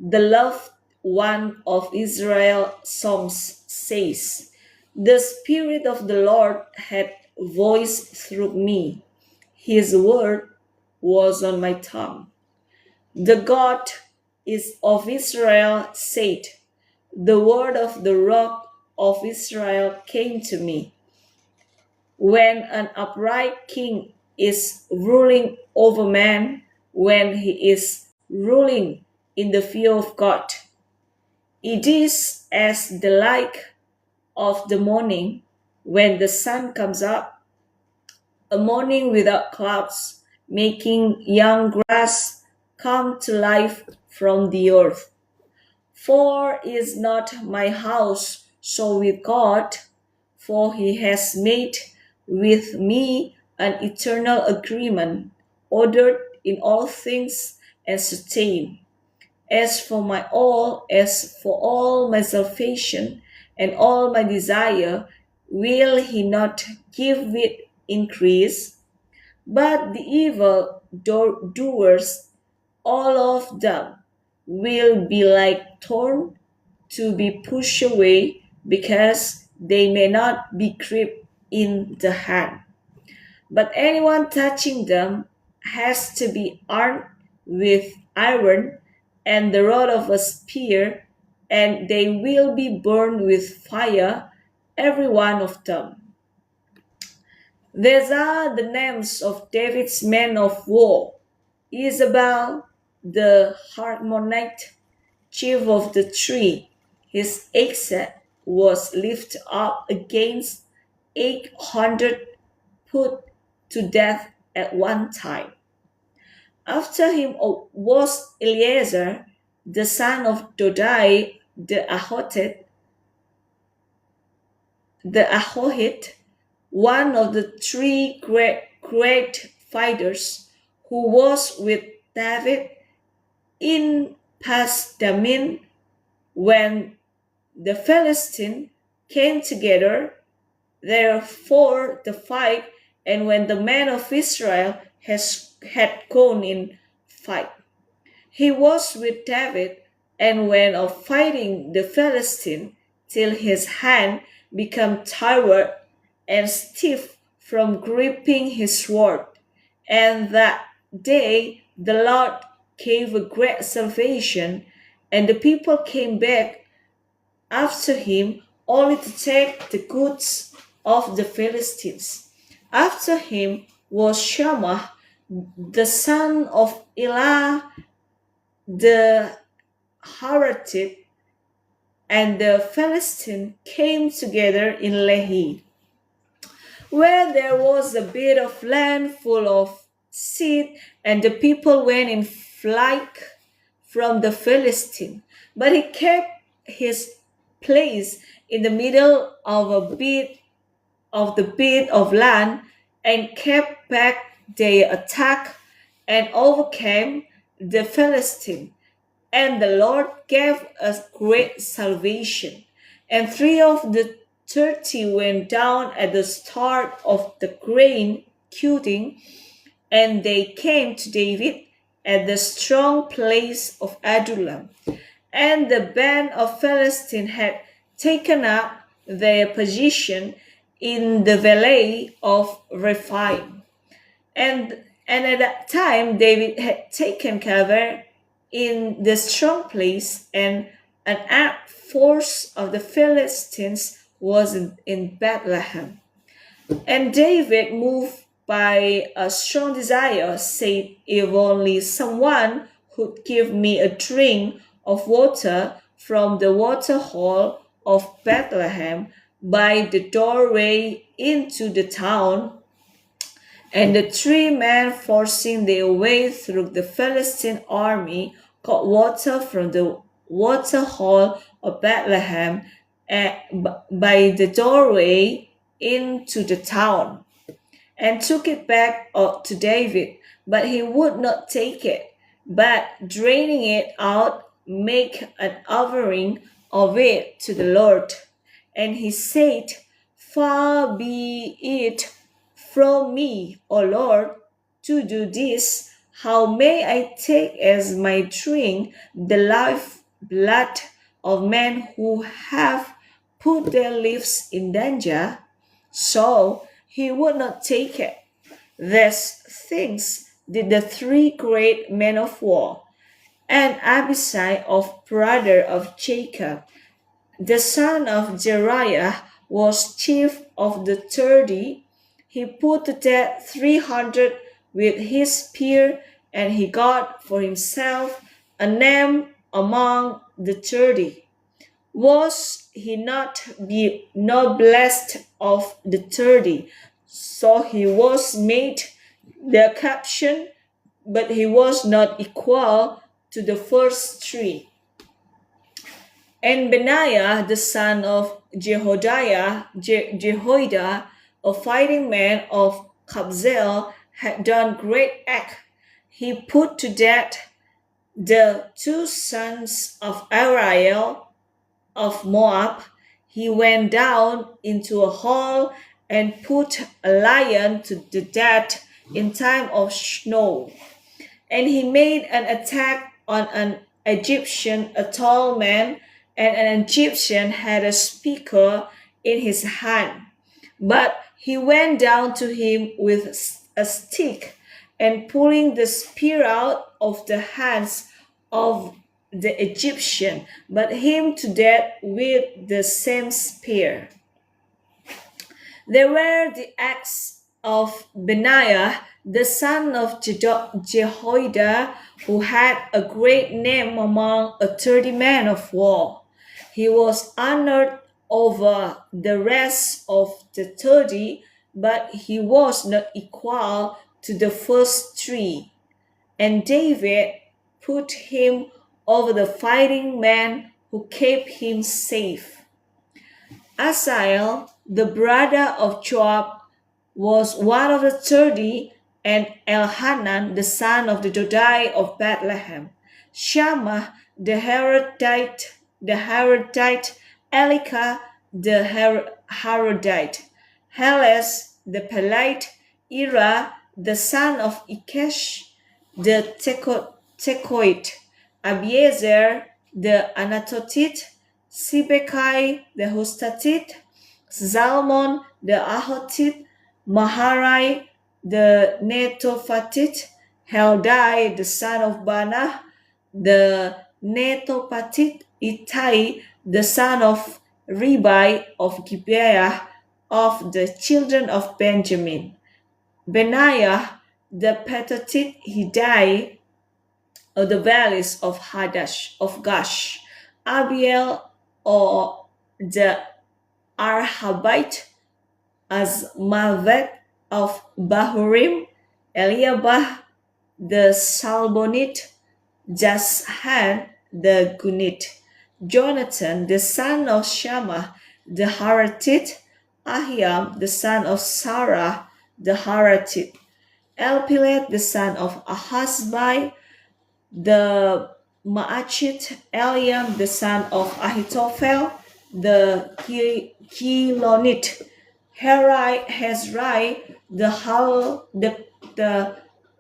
the loved one of Israel," songs says, "The Spirit of the Lord had voice through me. His word was on my tongue. The God is of Israel said, the word of the rock of Israel came to me. When an upright king is ruling over man, when he is ruling in the fear of God, it is as the light of the morning when the sun comes up, a morning without clouds, making young grass come to life from the earth. For is not my house so with God? For he has made with me an eternal agreement, ordered in all things and sustained. As for all my salvation and all my desire, will he not give it increase? But the evil doers, all of them, will be like thorn to be pushed away, because they may not be gripped in the hand. But anyone touching them has to be armed with iron and the rod of a spear, and they will be burned with fire, every one of them. These are the names of David's men of war: Isabel, the Harmonite, chief of the three. His axe was lifted up against 800 put to death at one time. After him was Eleazar, the son of Dodai, the Ahohite, one of the three great fighters, who was with David in Pasdammim when the Philistines came together, therefore the fight, and when the men of Israel had gone in fight. He was with David, and went of fighting the Philistine, till his hand became tired and stiff from gripping his sword. And that day the Lord gave a great salvation, and the people came back after him only to take the goods of the Philistines. After him was Shammah, the son of Elah the Haratite, and the Philistine came together in Lehi, where there was a bit of land full of seed, and the people went in flight from the Philistine. But he kept his place in the middle of the bit of land, and kept back their attack, and overcame the Philistine. And the Lord gave us great salvation. And 3 of the 30 went down at the start of the grain cutting, and they came to David at the strong place of Adullam. And the band of Philistine had taken up their position in the valley of Rephaim. And at that time David had taken cover in the strong place, and an armed force of the Philistines was in Bethlehem. And David, moved by a strong desire, said, "If only someone would give me a drink of water from the water hole of Bethlehem by the doorway into the town." And the 3 men, forcing their way through the Philistine army, got water from the water hole of Bethlehem by the doorway into the town, and took it back to David. But he would not take it, but draining it out, make an offering of it to the Lord. And he said, "Far be it from me, O Lord, to do this. How may I take as my drink the lifeblood of men who have put their lives in danger?" So he would not take it. These things did the 3 great men of war. And Abishai, brother of Jacob, the son of Jeriah, was chief of the 30. He put to death 300 with his spear, and he got for himself a name among the 30. Was he not the noblest of the 30? So he was made the captain, but he was not equal to the first 3. And Benaiah, the son of Jehoiada, a fighting man of Kabzeel, had done great act. He put to death the 2 sons of Ariel of Moab. He went down into a hole and put a lion to the death in time of snow. And he made an attack on an Egyptian, a tall man, and an Egyptian had a spear in his hand. But he went down to him with a stick, and pulling the spear out of the hands of the Egyptian, but him to death with the same spear. There were the acts of Benaiah, the son of Jehoiada, who had a great name among 30 men of war. He was honored over the rest of the 30, but he was not equal to the first 3. And David put him over the fighting men who kept him safe. Asahel, the brother of Joab, was one of the 30, and Elhanan, the son of the Dodai of Bethlehem. Shammah, the Harodite, Elika, the Harodite, Heles, the Pelite, Ira, the son of Ikesh, the Tekoite, Abiezer, the Anatotite, Sibekai, the Hustatite, Zalmon, the Ahotite, Maharai, the Netophatite, Heldai, the son of Bana, the Netophatite, Ittai, the son of Ribai of Gibeah of the children of Benjamin, Benaiah the Pethatite Hidai of the valleys of Gash, Abiel or the Arhabite, Azmavet of Bahurim, Eliabah the Salbonite, Jashan the Gunit, Jonathan the son of Shammah the Haratite, Ahiam the son of Sarah the Haratite, Elpilet the son of Ahasbai the Maachit, Eliam the son of Ahitophel the Kilonite, Hezrai the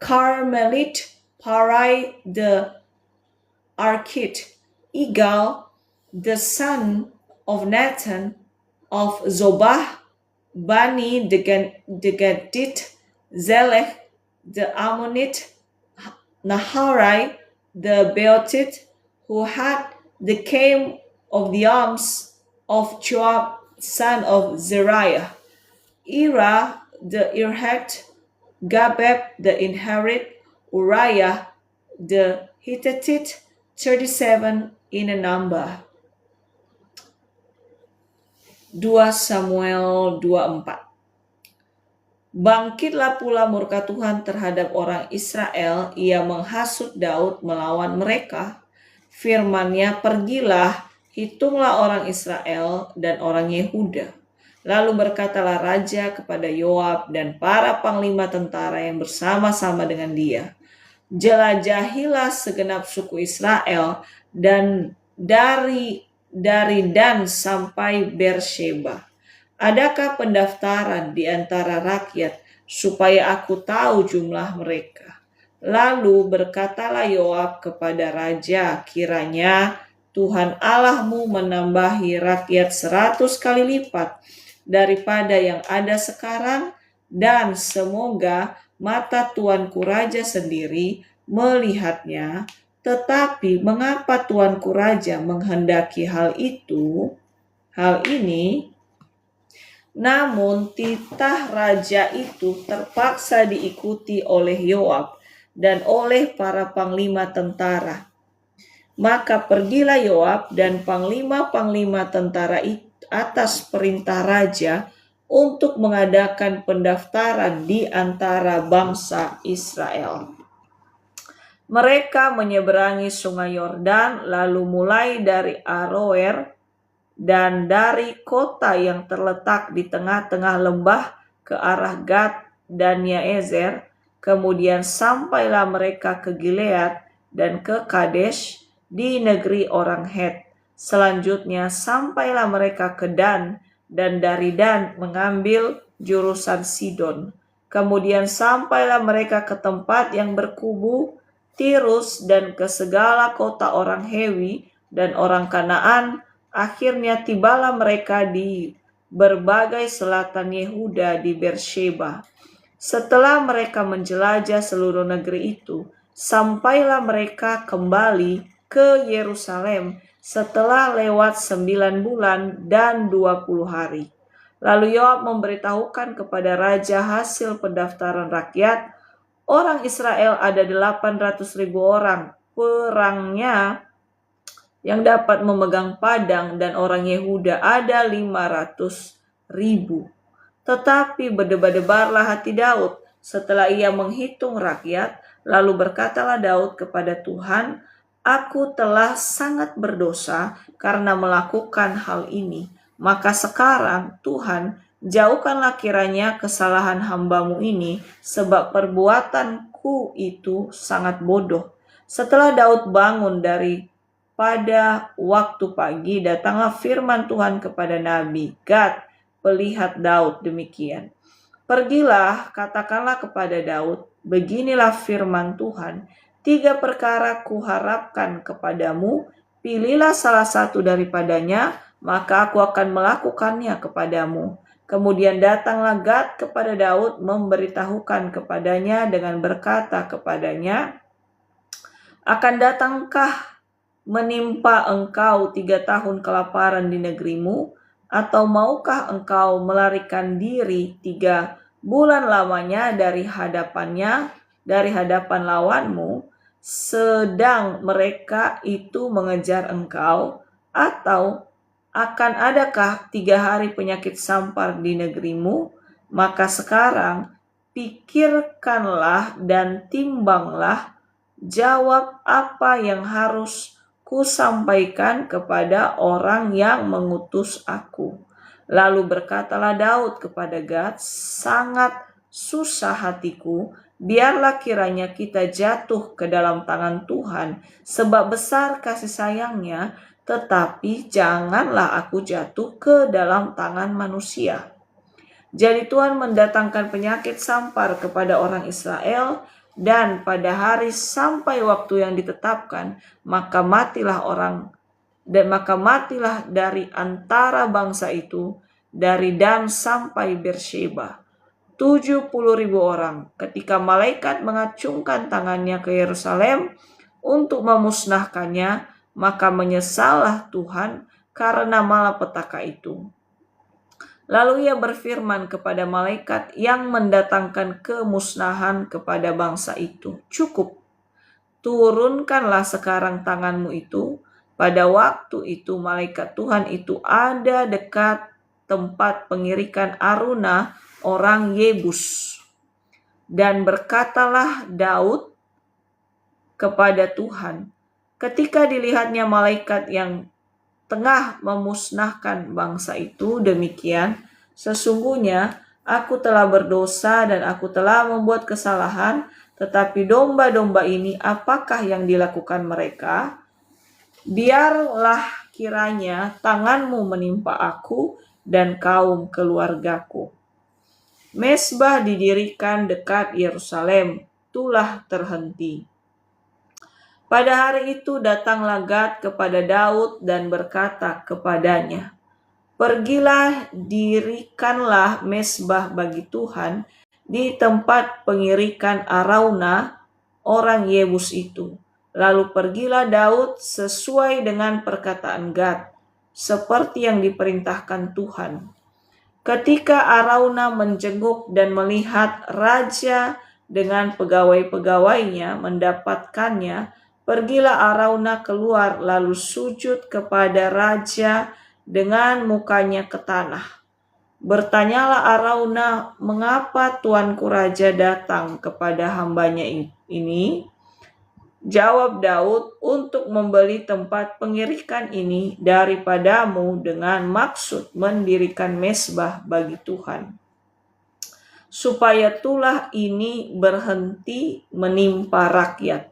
Carmelite, Parai the Archite, Igal the son of Nathan of Zobah, Bani the Gadit, Zelech the Ammonite, Naharai the Beotite, who had the came of the arms of Joab son of Zeriah, Ira the Irhet, Gabeb the inherit, Uriah the Hittite, 37 in a number. 2 Samuel 24. Bangkitlah pula murka Tuhan terhadap orang Israel, ia menghasut Daud melawan mereka. Firman-Nya, pergilah, hitunglah orang Israel dan orang Yehuda. Lalu berkatalah raja kepada Yoab dan para panglima tentara yang bersama-sama dengan dia, jelajahilah segenap suku Israel dan dari Dan sampai Beersheba. Adakah pendaftaran di antara rakyat supaya aku tahu jumlah mereka? Lalu berkatalah Yoab kepada raja, kiranya Tuhan Allahmu menambahi rakyat 100 kali lipat daripada yang ada sekarang, dan semoga mata tuanku raja sendiri melihatnya. Tetapi mengapa tuanku raja menghendaki hal ini? Namun titah raja itu terpaksa diikuti oleh Yoab dan oleh para panglima tentara. Maka pergilah Yoab dan panglima-panglima tentara itu atas perintah raja untuk mengadakan pendaftaran di antara bangsa Israel. Mereka menyeberangi sungai Yordan, lalu mulai dari Aroer dan dari kota yang terletak di tengah-tengah lembah ke arah Gad dan Yaezer, kemudian sampailah mereka ke Gilead dan ke Kadesh di negeri orang Het. Selanjutnya sampailah mereka ke Dan, dan dari Dan mengambil jurusan Sidon. Kemudian sampailah mereka ke tempat yang berkubu, Tirus, dan ke segala kota orang Hewi dan orang Kanaan. Akhirnya tibalah mereka di berbagai selatan Yehuda di Beersheba. Setelah mereka menjelajah seluruh negeri itu, sampailah mereka kembali ke Yerusalem setelah lewat 9 bulan dan 20 hari. Lalu Yoab memberitahukan kepada raja hasil pendaftaran rakyat. Orang Israel ada 800.000 orang perangnya yang dapat memegang padang, dan orang Yehuda ada 500.000. Tetapi berdebar-debarlah hati Daud setelah ia menghitung rakyat. Lalu berkatalah Daud kepada Tuhan, aku telah sangat berdosa karena melakukan hal ini. Maka sekarang Tuhan, jauhkanlah kiranya kesalahan hamba-Mu ini, sebab perbuatanku itu sangat bodoh. Setelah Daud bangun pada waktu pagi, datanglah firman Tuhan kepada Nabi Gad, pelihat Daud demikian. Pergilah, katakanlah kepada Daud, beginilah firman Tuhan, 3 perkara kuharapkan kepadamu, pilihlah salah satu daripadanya, maka aku akan melakukannya kepadamu. Kemudian datanglah Gad kepada Daud, memberitahukan kepadanya dengan berkata kepadanya, akan datangkah menimpa engkau 3 tahun kelaparan di negerimu? Atau maukah engkau melarikan diri 3 bulan lamanya dari hadapan lawanmu, sedang mereka itu mengejar engkau? Atau akan adakah 3 hari penyakit sampar di negerimu? Maka sekarang pikirkanlah dan timbanglah, jawab apa yang harus kusampaikan kepada orang yang mengutus aku. Lalu berkatalah Daud kepada Gad, sangat susah hatiku, biarlah kiranya kita jatuh ke dalam tangan Tuhan, sebab besar kasih sayangnya, tetapi janganlah aku jatuh ke dalam tangan manusia. Jadi Tuhan mendatangkan penyakit sampar kepada orang Israel, dan pada hari sampai waktu yang ditetapkan, maka matilah dari antara bangsa itu, dari Dan sampai Beersheba, 70.000 orang. Ketika malaikat mengacungkan tangannya ke Yerusalem untuk memusnahkannya, maka menyesallah Tuhan karena malapetaka itu. Lalu ia berfirman kepada malaikat yang mendatangkan kemusnahan kepada bangsa itu, cukup, turunkanlah sekarang tanganmu itu. Pada waktu itu malaikat Tuhan itu ada dekat tempat pengirikan Araunah orang Yebus. Dan berkatalah Daud kepada Tuhan, ketika dilihatnya malaikat yang tengah memusnahkan bangsa itu demikian, sesungguhnya aku telah berdosa dan aku telah membuat kesalahan, tetapi domba-domba ini apakah yang dilakukan mereka? Biarlah kiranya tanganmu menimpa aku dan kaum keluargaku. Mezbah didirikan dekat Yerusalem, itulah terhenti. Pada hari itu datanglah Gad kepada Daud dan berkata kepadanya, pergilah, dirikanlah mezbah bagi Tuhan di tempat pengirikan Araunah orang Yebus itu. Lalu pergilah Daud sesuai dengan perkataan Gad, seperti yang diperintahkan Tuhan. Ketika Araunah menjenguk dan melihat raja dengan pegawai-pegawainya mendapatkannya, pergilah Araunah keluar lalu sujud kepada raja dengan mukanya ke tanah. Bertanyalah Araunah, mengapa tuanku raja datang kepada hambanya ini? Jawab Daud, untuk membeli tempat pengirikan ini daripadamu dengan maksud mendirikan mezbah bagi Tuhan, supaya tulah ini berhenti menimpa rakyat.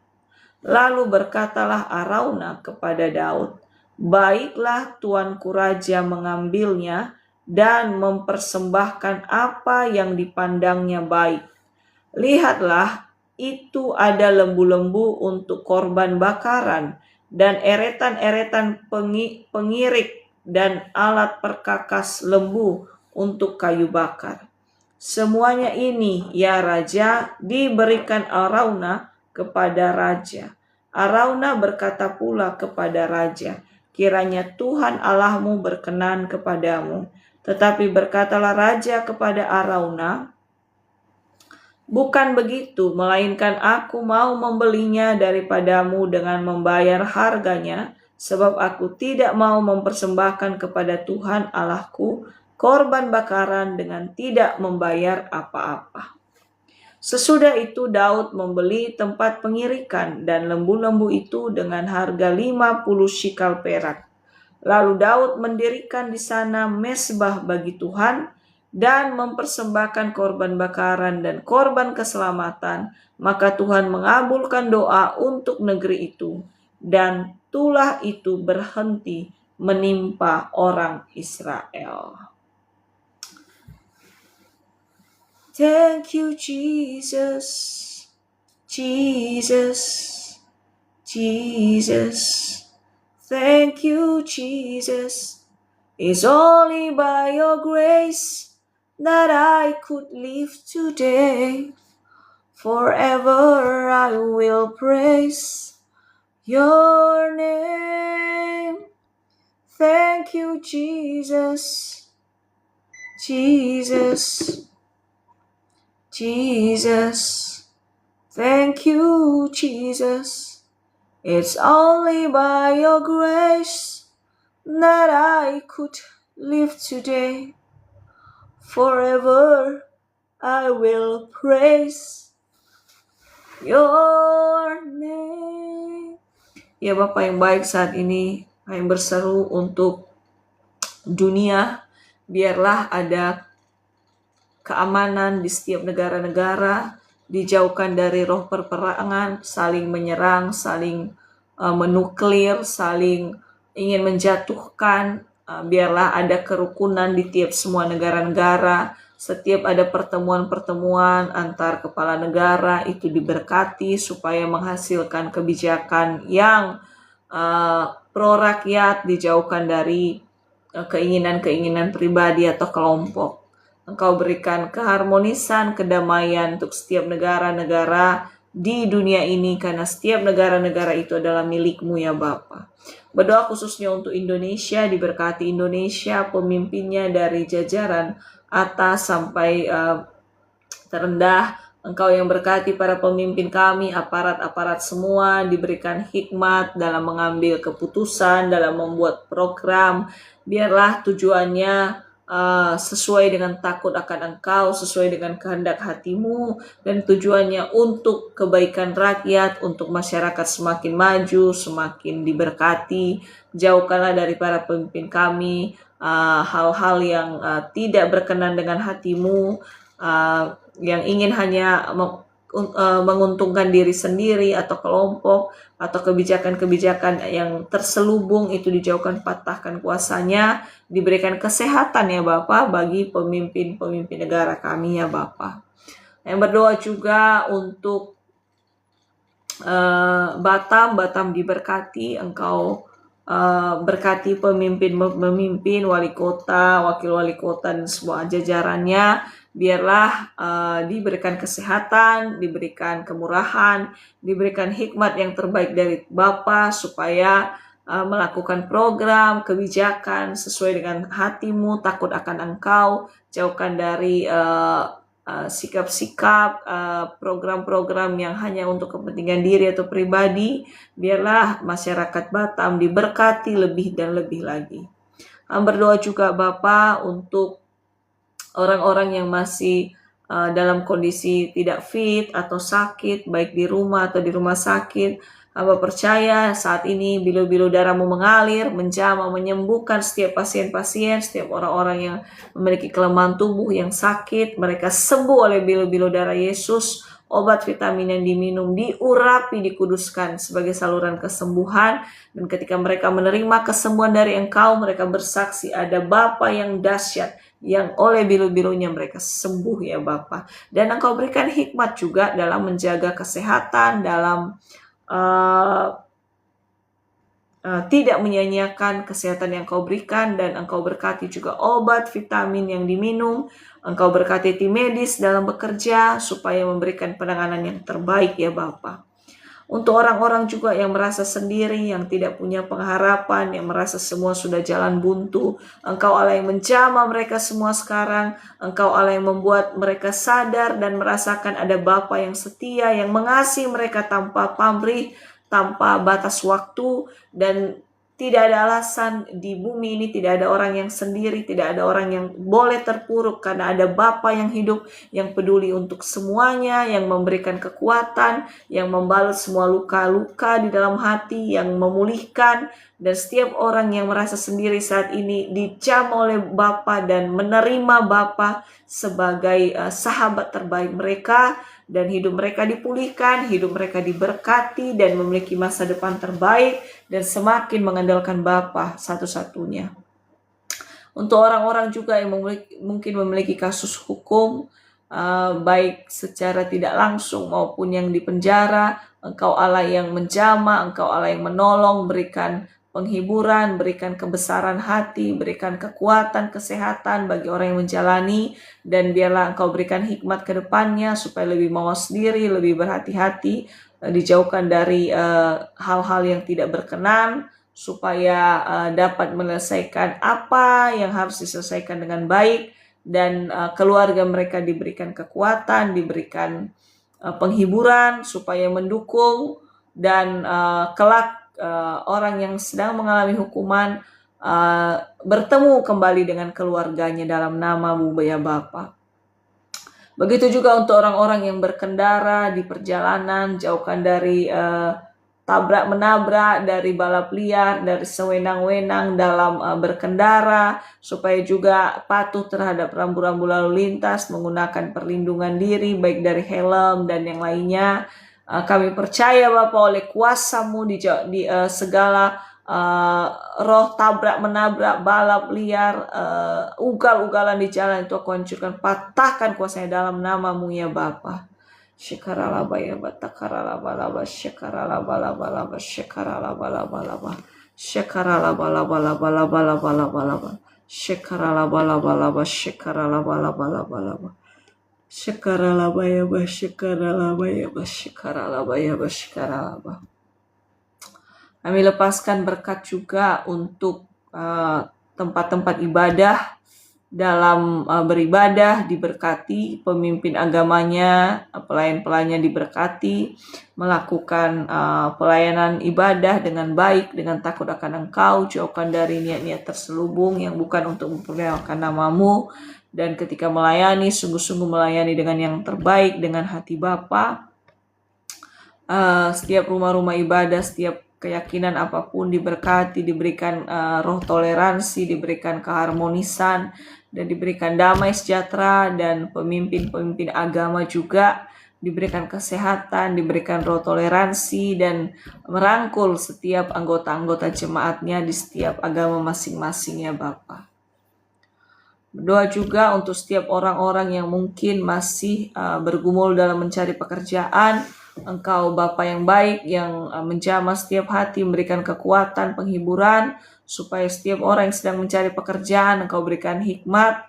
Lalu berkatalah Araunah kepada Daud, baiklah tuanku raja mengambilnya dan mempersembahkan apa yang dipandangnya baik. Lihatlah, itu ada lembu-lembu untuk korban bakaran, dan eretan-eretan pengirik dan alat perkakas lembu untuk kayu bakar. Semuanya ini, ya raja, diberikan Araunah kepada raja. Araunah berkata pula kepada raja, kiranya Tuhan Allahmu berkenan kepadamu. Tetapi berkatalah raja kepada Araunah, bukan begitu, melainkan aku mau membelinya daripadamu dengan membayar harganya, sebab aku tidak mau mempersembahkan kepada Tuhan Allahku korban bakaran dengan tidak membayar apa-apa. Sesudah itu Daud membeli tempat pengirikan dan lembu-lembu itu dengan harga 50 shikal perak. Lalu Daud mendirikan di sana mezbah bagi Tuhan dan mempersembahkan korban bakaran dan korban keselamatan. Maka Tuhan mengabulkan doa untuk negeri itu, dan tulah itu berhenti menimpa orang Israel. Thank you, Jesus, Jesus, Jesus. Thank you, Jesus. It's only by your grace that I could live today. Forever I will praise your name. Thank you, Jesus. Jesus. Jesus. Thank you, Jesus. It's only by your grace that I could live today. Forever I will praise your name. Ya Bapak yang baik, saat ini kami berseru untuk dunia, biarlah ada keamanan di setiap negara-negara, dijauhkan dari roh perperangan, saling menyerang, saling menuklir, saling ingin menjatuhkan. Biarlah ada kerukunan di tiap semua negara-negara. Setiap ada pertemuan-pertemuan antar kepala negara itu diberkati supaya menghasilkan kebijakan yang pro rakyat, dijauhkan dari keinginan-keinginan pribadi atau kelompok. Engkau berikan keharmonisan, kedamaian untuk setiap negara-negara di dunia ini, karena setiap negara-negara itu adalah milik-Mu ya Bapa. Berdoa khususnya untuk Indonesia, diberkati Indonesia, pemimpinnya dari jajaran atas sampai terendah. Engkau yang berkati para pemimpin kami, aparat-aparat semua, diberikan hikmat dalam mengambil keputusan, dalam membuat program. Biarlah tujuannya sesuai dengan takut akan Engkau, sesuai dengan kehendak hati-Mu, dan tujuannya untuk kebaikan rakyat, untuk masyarakat semakin maju, semakin diberkati. Jauhkanlah dari para pemimpin kami hal-hal yang tidak berkenan dengan hati-Mu, yang ingin hanya menguntungkan diri sendiri atau kelompok, atau kebijakan-kebijakan yang terselubung itu dijauhkan, patahkan kuasanya, diberikan kesehatan ya Bapa bagi pemimpin-pemimpin negara kami ya Bapa. Yang berdoa juga untuk Batam diberkati, Engkau berkati pemimpin, wali kota, wakil wali kota, dan semua jajarannya. Biarlah diberikan kesehatan, diberikan kemurahan, diberikan hikmat yang terbaik dari Bapa supaya melakukan program, kebijakan sesuai dengan hati-Mu, takut akan Engkau, jauhkan dari sikap-sikap, program-program yang hanya untuk kepentingan diri atau pribadi. Biarlah masyarakat Batam diberkati lebih dan lebih lagi. Berdoa juga Bapa untuk orang-orang yang masih dalam kondisi tidak fit atau sakit, baik di rumah atau di rumah sakit. Hamba percaya saat ini bilu-bilu darah-Mu mengalir, menjamah, menyembuhkan setiap pasien-pasien, setiap orang-orang yang memiliki kelemahan tubuh yang sakit. Mereka sembuh oleh bilu-bilu darah Yesus. Obat vitamin yang diminum diurapi, dikuduskan sebagai saluran kesembuhan. Dan ketika mereka menerima kesembuhan dari Engkau, mereka bersaksi ada Bapa yang dahsyat, yang oleh bilu-bilunya mereka sembuh ya Bapa. Dan Engkau berikan hikmat juga dalam menjaga kesehatan, dalam tidak menyia-nyiakan kesehatan yang Engkau berikan, dan Engkau berkati juga obat vitamin yang diminum. Engkau berkati tim medis dalam bekerja supaya memberikan penanganan yang terbaik ya Bapa. Untuk orang-orang juga yang merasa sendiri, yang tidak punya pengharapan, yang merasa semua sudah jalan buntu, Engkau Allah yang menjamah mereka semua sekarang. Engkau Allah yang membuat mereka sadar dan merasakan ada Bapa yang setia, yang mengasihi mereka tanpa pamrih, tanpa batas waktu, dan tidak ada alasan di bumi ini, tidak ada orang yang sendiri, tidak ada orang yang boleh terpuruk, karena ada Bapa yang hidup, yang peduli untuk semuanya, yang memberikan kekuatan, yang membalas semua luka-luka di dalam hati, yang memulihkan. Dan setiap orang yang merasa sendiri saat ini dijamah oleh Bapa dan menerima Bapa sebagai sahabat terbaik mereka, dan hidup mereka dipulihkan, hidup mereka diberkati, dan memiliki masa depan terbaik, dan semakin mengandalkan Bapa satu-satunya. Untuk orang-orang juga yang mungkin memiliki kasus hukum, baik secara tidak langsung maupun yang di penjara, Engkau Allah yang menjamah, Engkau Allah yang menolong, berikan penghiburan, berikan kebesaran hati, berikan kekuatan, kesehatan bagi orang yang menjalani, dan biarlah Engkau berikan hikmat ke depannya supaya lebih mawas diri, lebih berhati-hati dijauhkan dari hal-hal yang tidak berkenan, supaya dapat menyelesaikan apa yang harus diselesaikan dengan baik, dan keluarga mereka diberikan kekuatan, diberikan penghiburan supaya mendukung, dan kelak orang yang sedang mengalami hukuman bertemu kembali dengan keluarganya dalam nama-Mu ya Bapa. Begitu juga untuk orang-orang yang berkendara di perjalanan, jauhkan dari tabrak-menabrak, dari balap liar, dari sewenang-wenang dalam berkendara, supaya juga patuh terhadap rambu-rambu lalu lintas, menggunakan perlindungan diri, baik dari helm dan yang lainnya. Kami percaya Bapa, oleh kuasa-Mu di segala roh tabrak-menabrak, balap liar, ugal-ugalan di jalan itu Aku hancurkan, patahkan kuasanya dalam nama-Mu ya Bapa. Shekaralaba ya batakaralaba shekaralaba shekaralaba shekaralaba shekaralaba shekaralaba shekaralaba. Kami lepaskan berkat juga untuk tempat-tempat ibadah, dalam beribadah diberkati, pemimpin agamanya, pelayan-pelayannya diberkati, melakukan pelayanan ibadah dengan baik, dengan takut akan Engkau, jauhkan dari niat-niat terselubung yang bukan untuk memperlihatkan nama-Mu, dan ketika melayani, sungguh-sungguh melayani dengan yang terbaik, dengan hati Bapa. Setiap rumah-rumah ibadah, setiap keyakinan apapun diberkati, diberikan roh toleransi, diberikan keharmonisan, dan diberikan damai sejahtera, dan pemimpin-pemimpin agama juga diberikan kesehatan, diberikan roh toleransi, dan merangkul setiap anggota-anggota jemaatnya di setiap agama masing-masing ya Bapa. Berdoa juga untuk setiap orang-orang yang mungkin masih bergumul dalam mencari pekerjaan. Engkau Bapa yang baik, yang menjamah setiap hati, memberikan kekuatan, penghiburan, supaya setiap orang yang sedang mencari pekerjaan, Engkau berikan hikmat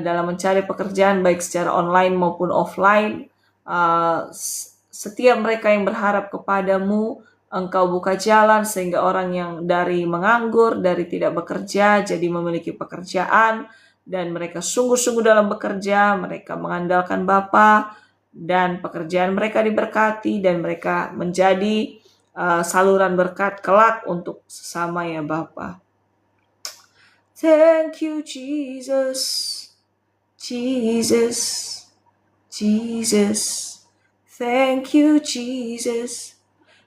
dalam mencari pekerjaan, baik secara online maupun offline. Setiap mereka yang berharap kepadamu, Engkau buka jalan sehingga orang yang dari menganggur, dari tidak bekerja, jadi memiliki pekerjaan, dan mereka sungguh-sungguh dalam bekerja, mereka mengandalkan Bapa, dan pekerjaan mereka diberkati, dan mereka menjadi saluran berkat kelak untuk sesama ya Bapa. Thank you Jesus, Jesus, Jesus. Thank you Jesus.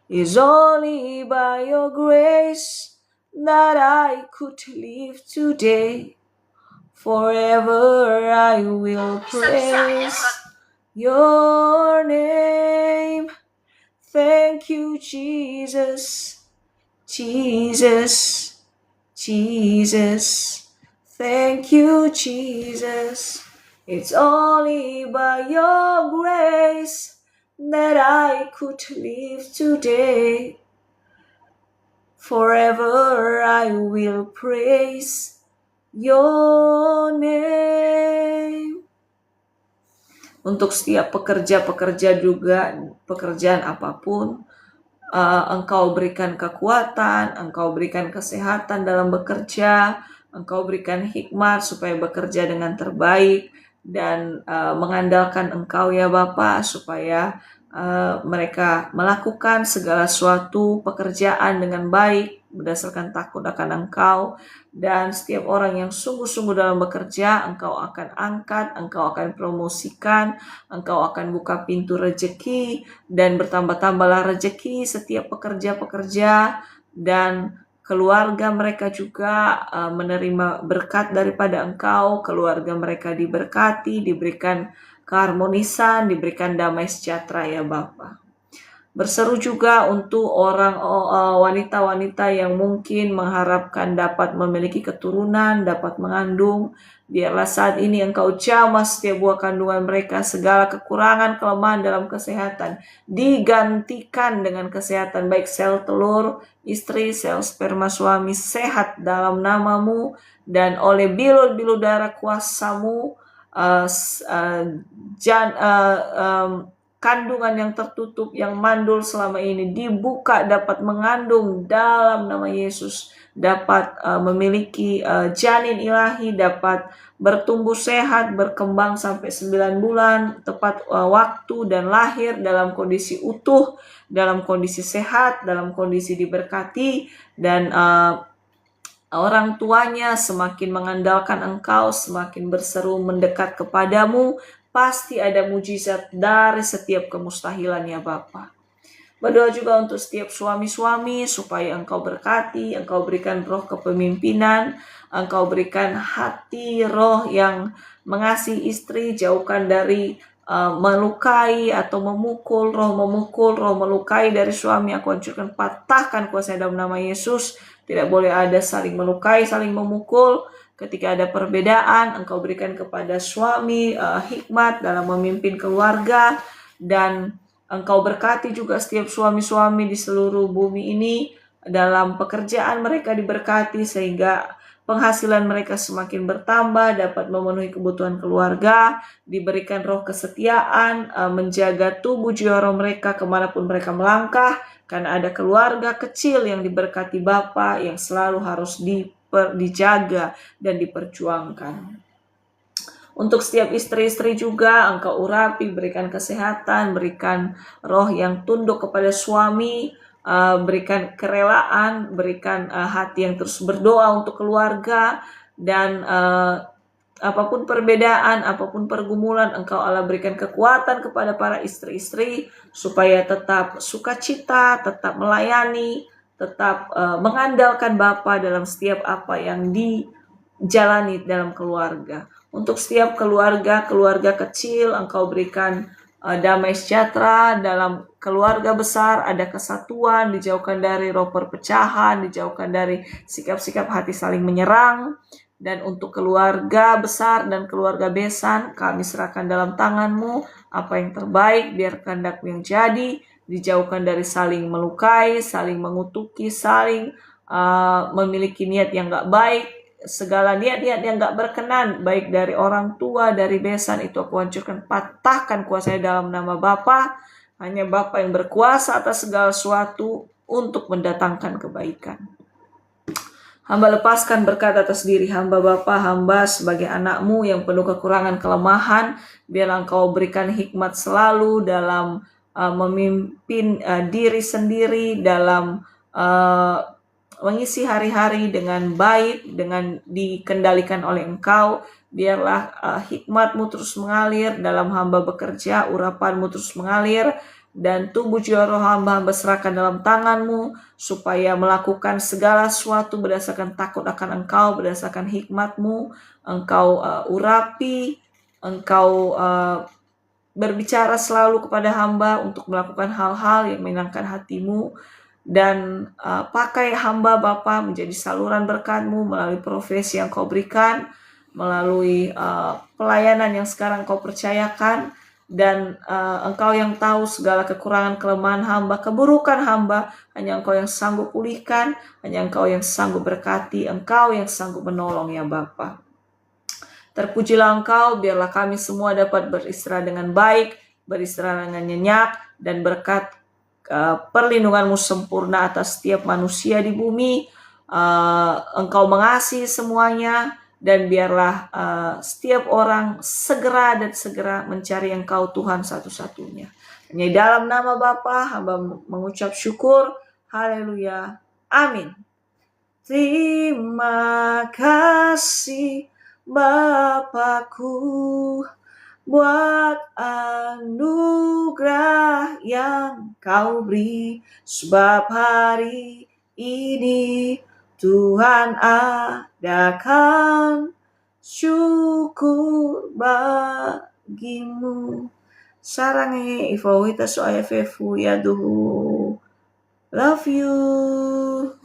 It's only by your grace that I could live today. Forever I will praise your name. Thank you Jesus, Jesus, Jesus. Thank you Jesus. It's only by your grace that I could live today. Forever I will praise your name. Untuk setiap pekerja-pekerja juga, pekerjaan apapun, Engkau berikan kekuatan, Engkau berikan kesehatan dalam bekerja, Engkau berikan hikmat supaya bekerja dengan terbaik, dan mengandalkan Engkau ya Bapa, supaya mereka melakukan segala suatu pekerjaan dengan baik, berdasarkan takut akan Engkau. Dan setiap orang yang sungguh-sungguh dalam bekerja, Engkau akan angkat, Engkau akan promosikan, Engkau akan buka pintu rezeki, dan bertambah-tambahlah rezeki setiap pekerja-pekerja, dan keluarga mereka juga menerima berkat daripada Engkau. Keluarga mereka diberkati, diberikan keharmonisan, diberikan damai sejahtera ya Bapa. Berseru juga untuk orang wanita-wanita yang mungkin mengharapkan dapat memiliki keturunan, dapat mengandung. Biarlah saat ini Engkau jamah setiap buah kandungan mereka, segala kekurangan, kelemahan dalam kesehatan digantikan dengan kesehatan, baik sel telur istri, sel sperma suami sehat dalam nama-Mu, dan oleh bilur-bilur darah kuasa-Mu kandungan yang tertutup, yang mandul selama ini dibuka, dapat mengandung dalam nama Yesus, dapat memiliki janin ilahi, dapat bertumbuh sehat, berkembang sampai 9 bulan, tepat waktu, dan lahir dalam kondisi utuh, dalam kondisi sehat, dalam kondisi diberkati, dan orang tuanya semakin mengandalkan Engkau, semakin berseru mendekat kepadamu. Pasti ada mujizat dari setiap kemustahilan ya Bapa. Berdoa juga untuk setiap suami-suami supaya Engkau berkati, Engkau berikan roh kepemimpinan, Engkau berikan hati roh yang mengasihi istri, jauhkan dari melukai atau memukul, roh melukai dari suami. Aku hancurkan, patahkan kuasa dalam nama Yesus. Tidak boleh ada saling melukai, saling memukul. Ketika ada perbedaan, Engkau berikan kepada suami hikmat dalam memimpin keluarga, dan Engkau berkati juga setiap suami-suami di seluruh bumi ini, dalam pekerjaan mereka diberkati sehingga penghasilan mereka semakin bertambah, dapat memenuhi kebutuhan keluarga, diberikan roh kesetiaan, menjaga tubuh jiwa mereka kemanapun mereka melangkah, karena ada keluarga kecil yang diberkati Bapa yang selalu harus dijaga dan diperjuangkan. Untuk setiap istri-istri juga Engkau urapi, berikan kesehatan, berikan roh yang tunduk kepada suami, berikan kerelaan, berikan hati yang terus berdoa untuk keluarga, dan apapun perbedaan, apapun pergumulan, Engkau Allah berikan kekuatan kepada para istri-istri supaya tetap sukacita, tetap melayani, tetap mengandalkan Bapa dalam setiap apa yang dijalani dalam keluarga. Untuk setiap keluarga kecil, Engkau berikan damai sejahtera. Dalam keluarga besar ada kesatuan, dijauhkan dari roh perpecahan, dijauhkan dari sikap-sikap hati saling menyerang. Dan untuk keluarga besar dan keluarga besan, kami serahkan dalam tangan-Mu apa yang terbaik, biar kehendak-Mu yang jadi, dijauhkan dari saling melukai, saling mengutuki, saling memiliki niat yang gak baik. Segala niat-niat yang gak berkenan, baik dari orang tua, dari besan, itu aku hancurkan, patahkan kuasanya dalam nama Bapa. Hanya Bapa yang berkuasa atas segala sesuatu untuk mendatangkan kebaikan. Hamba lepaskan berkat atas diri hamba Bapa, hamba sebagai anak-Mu yang penuh kekurangan kelemahan. Biarlah Engkau berikan hikmat selalu dalam memimpin diri sendiri, dalam mengisi hari-hari dengan baik, dengan dikendalikan oleh Engkau. Biarlah hikmat-Mu terus mengalir dalam hamba bekerja, urapan-Mu terus mengalir, dan tubuh jiwa roh hamba serahkan dalam tangan-Mu, supaya melakukan segala sesuatu berdasarkan takut akan Engkau, berdasarkan hikmat-Mu. Engkau urapi, Engkau berbicara selalu kepada hamba untuk melakukan hal-hal yang menyenangkan hati-Mu, dan pakai hamba Bapa menjadi saluran berkat-Mu melalui profesi yang Kau berikan, melalui pelayanan yang sekarang Kau percayakan. Dan Engkau yang tahu segala kekurangan kelemahan hamba, keburukan hamba, hanya Engkau yang sanggup pulihkan, hanya Engkau yang sanggup berkati, Engkau yang sanggup menolong ya Bapa. Terpujilah Engkau, biarlah kami semua dapat beristirahat dengan baik, beristirahat dengan nyenyak, dan berkat perlindungan-Mu sempurna atas setiap manusia di bumi. Engkau mengasihi semuanya, dan biarlah setiap orang segera mencari Engkau Tuhan satu-satunya. Hanya dalam nama Bapa hamba mengucap syukur. Haleluya. Amin. Terima kasih Bapakku buat anugerah yang Kau beri, sebab hari ini Tuhan adakan syukur bagimu. Sarangi ifawita so ayafefu yaduhu. Love you.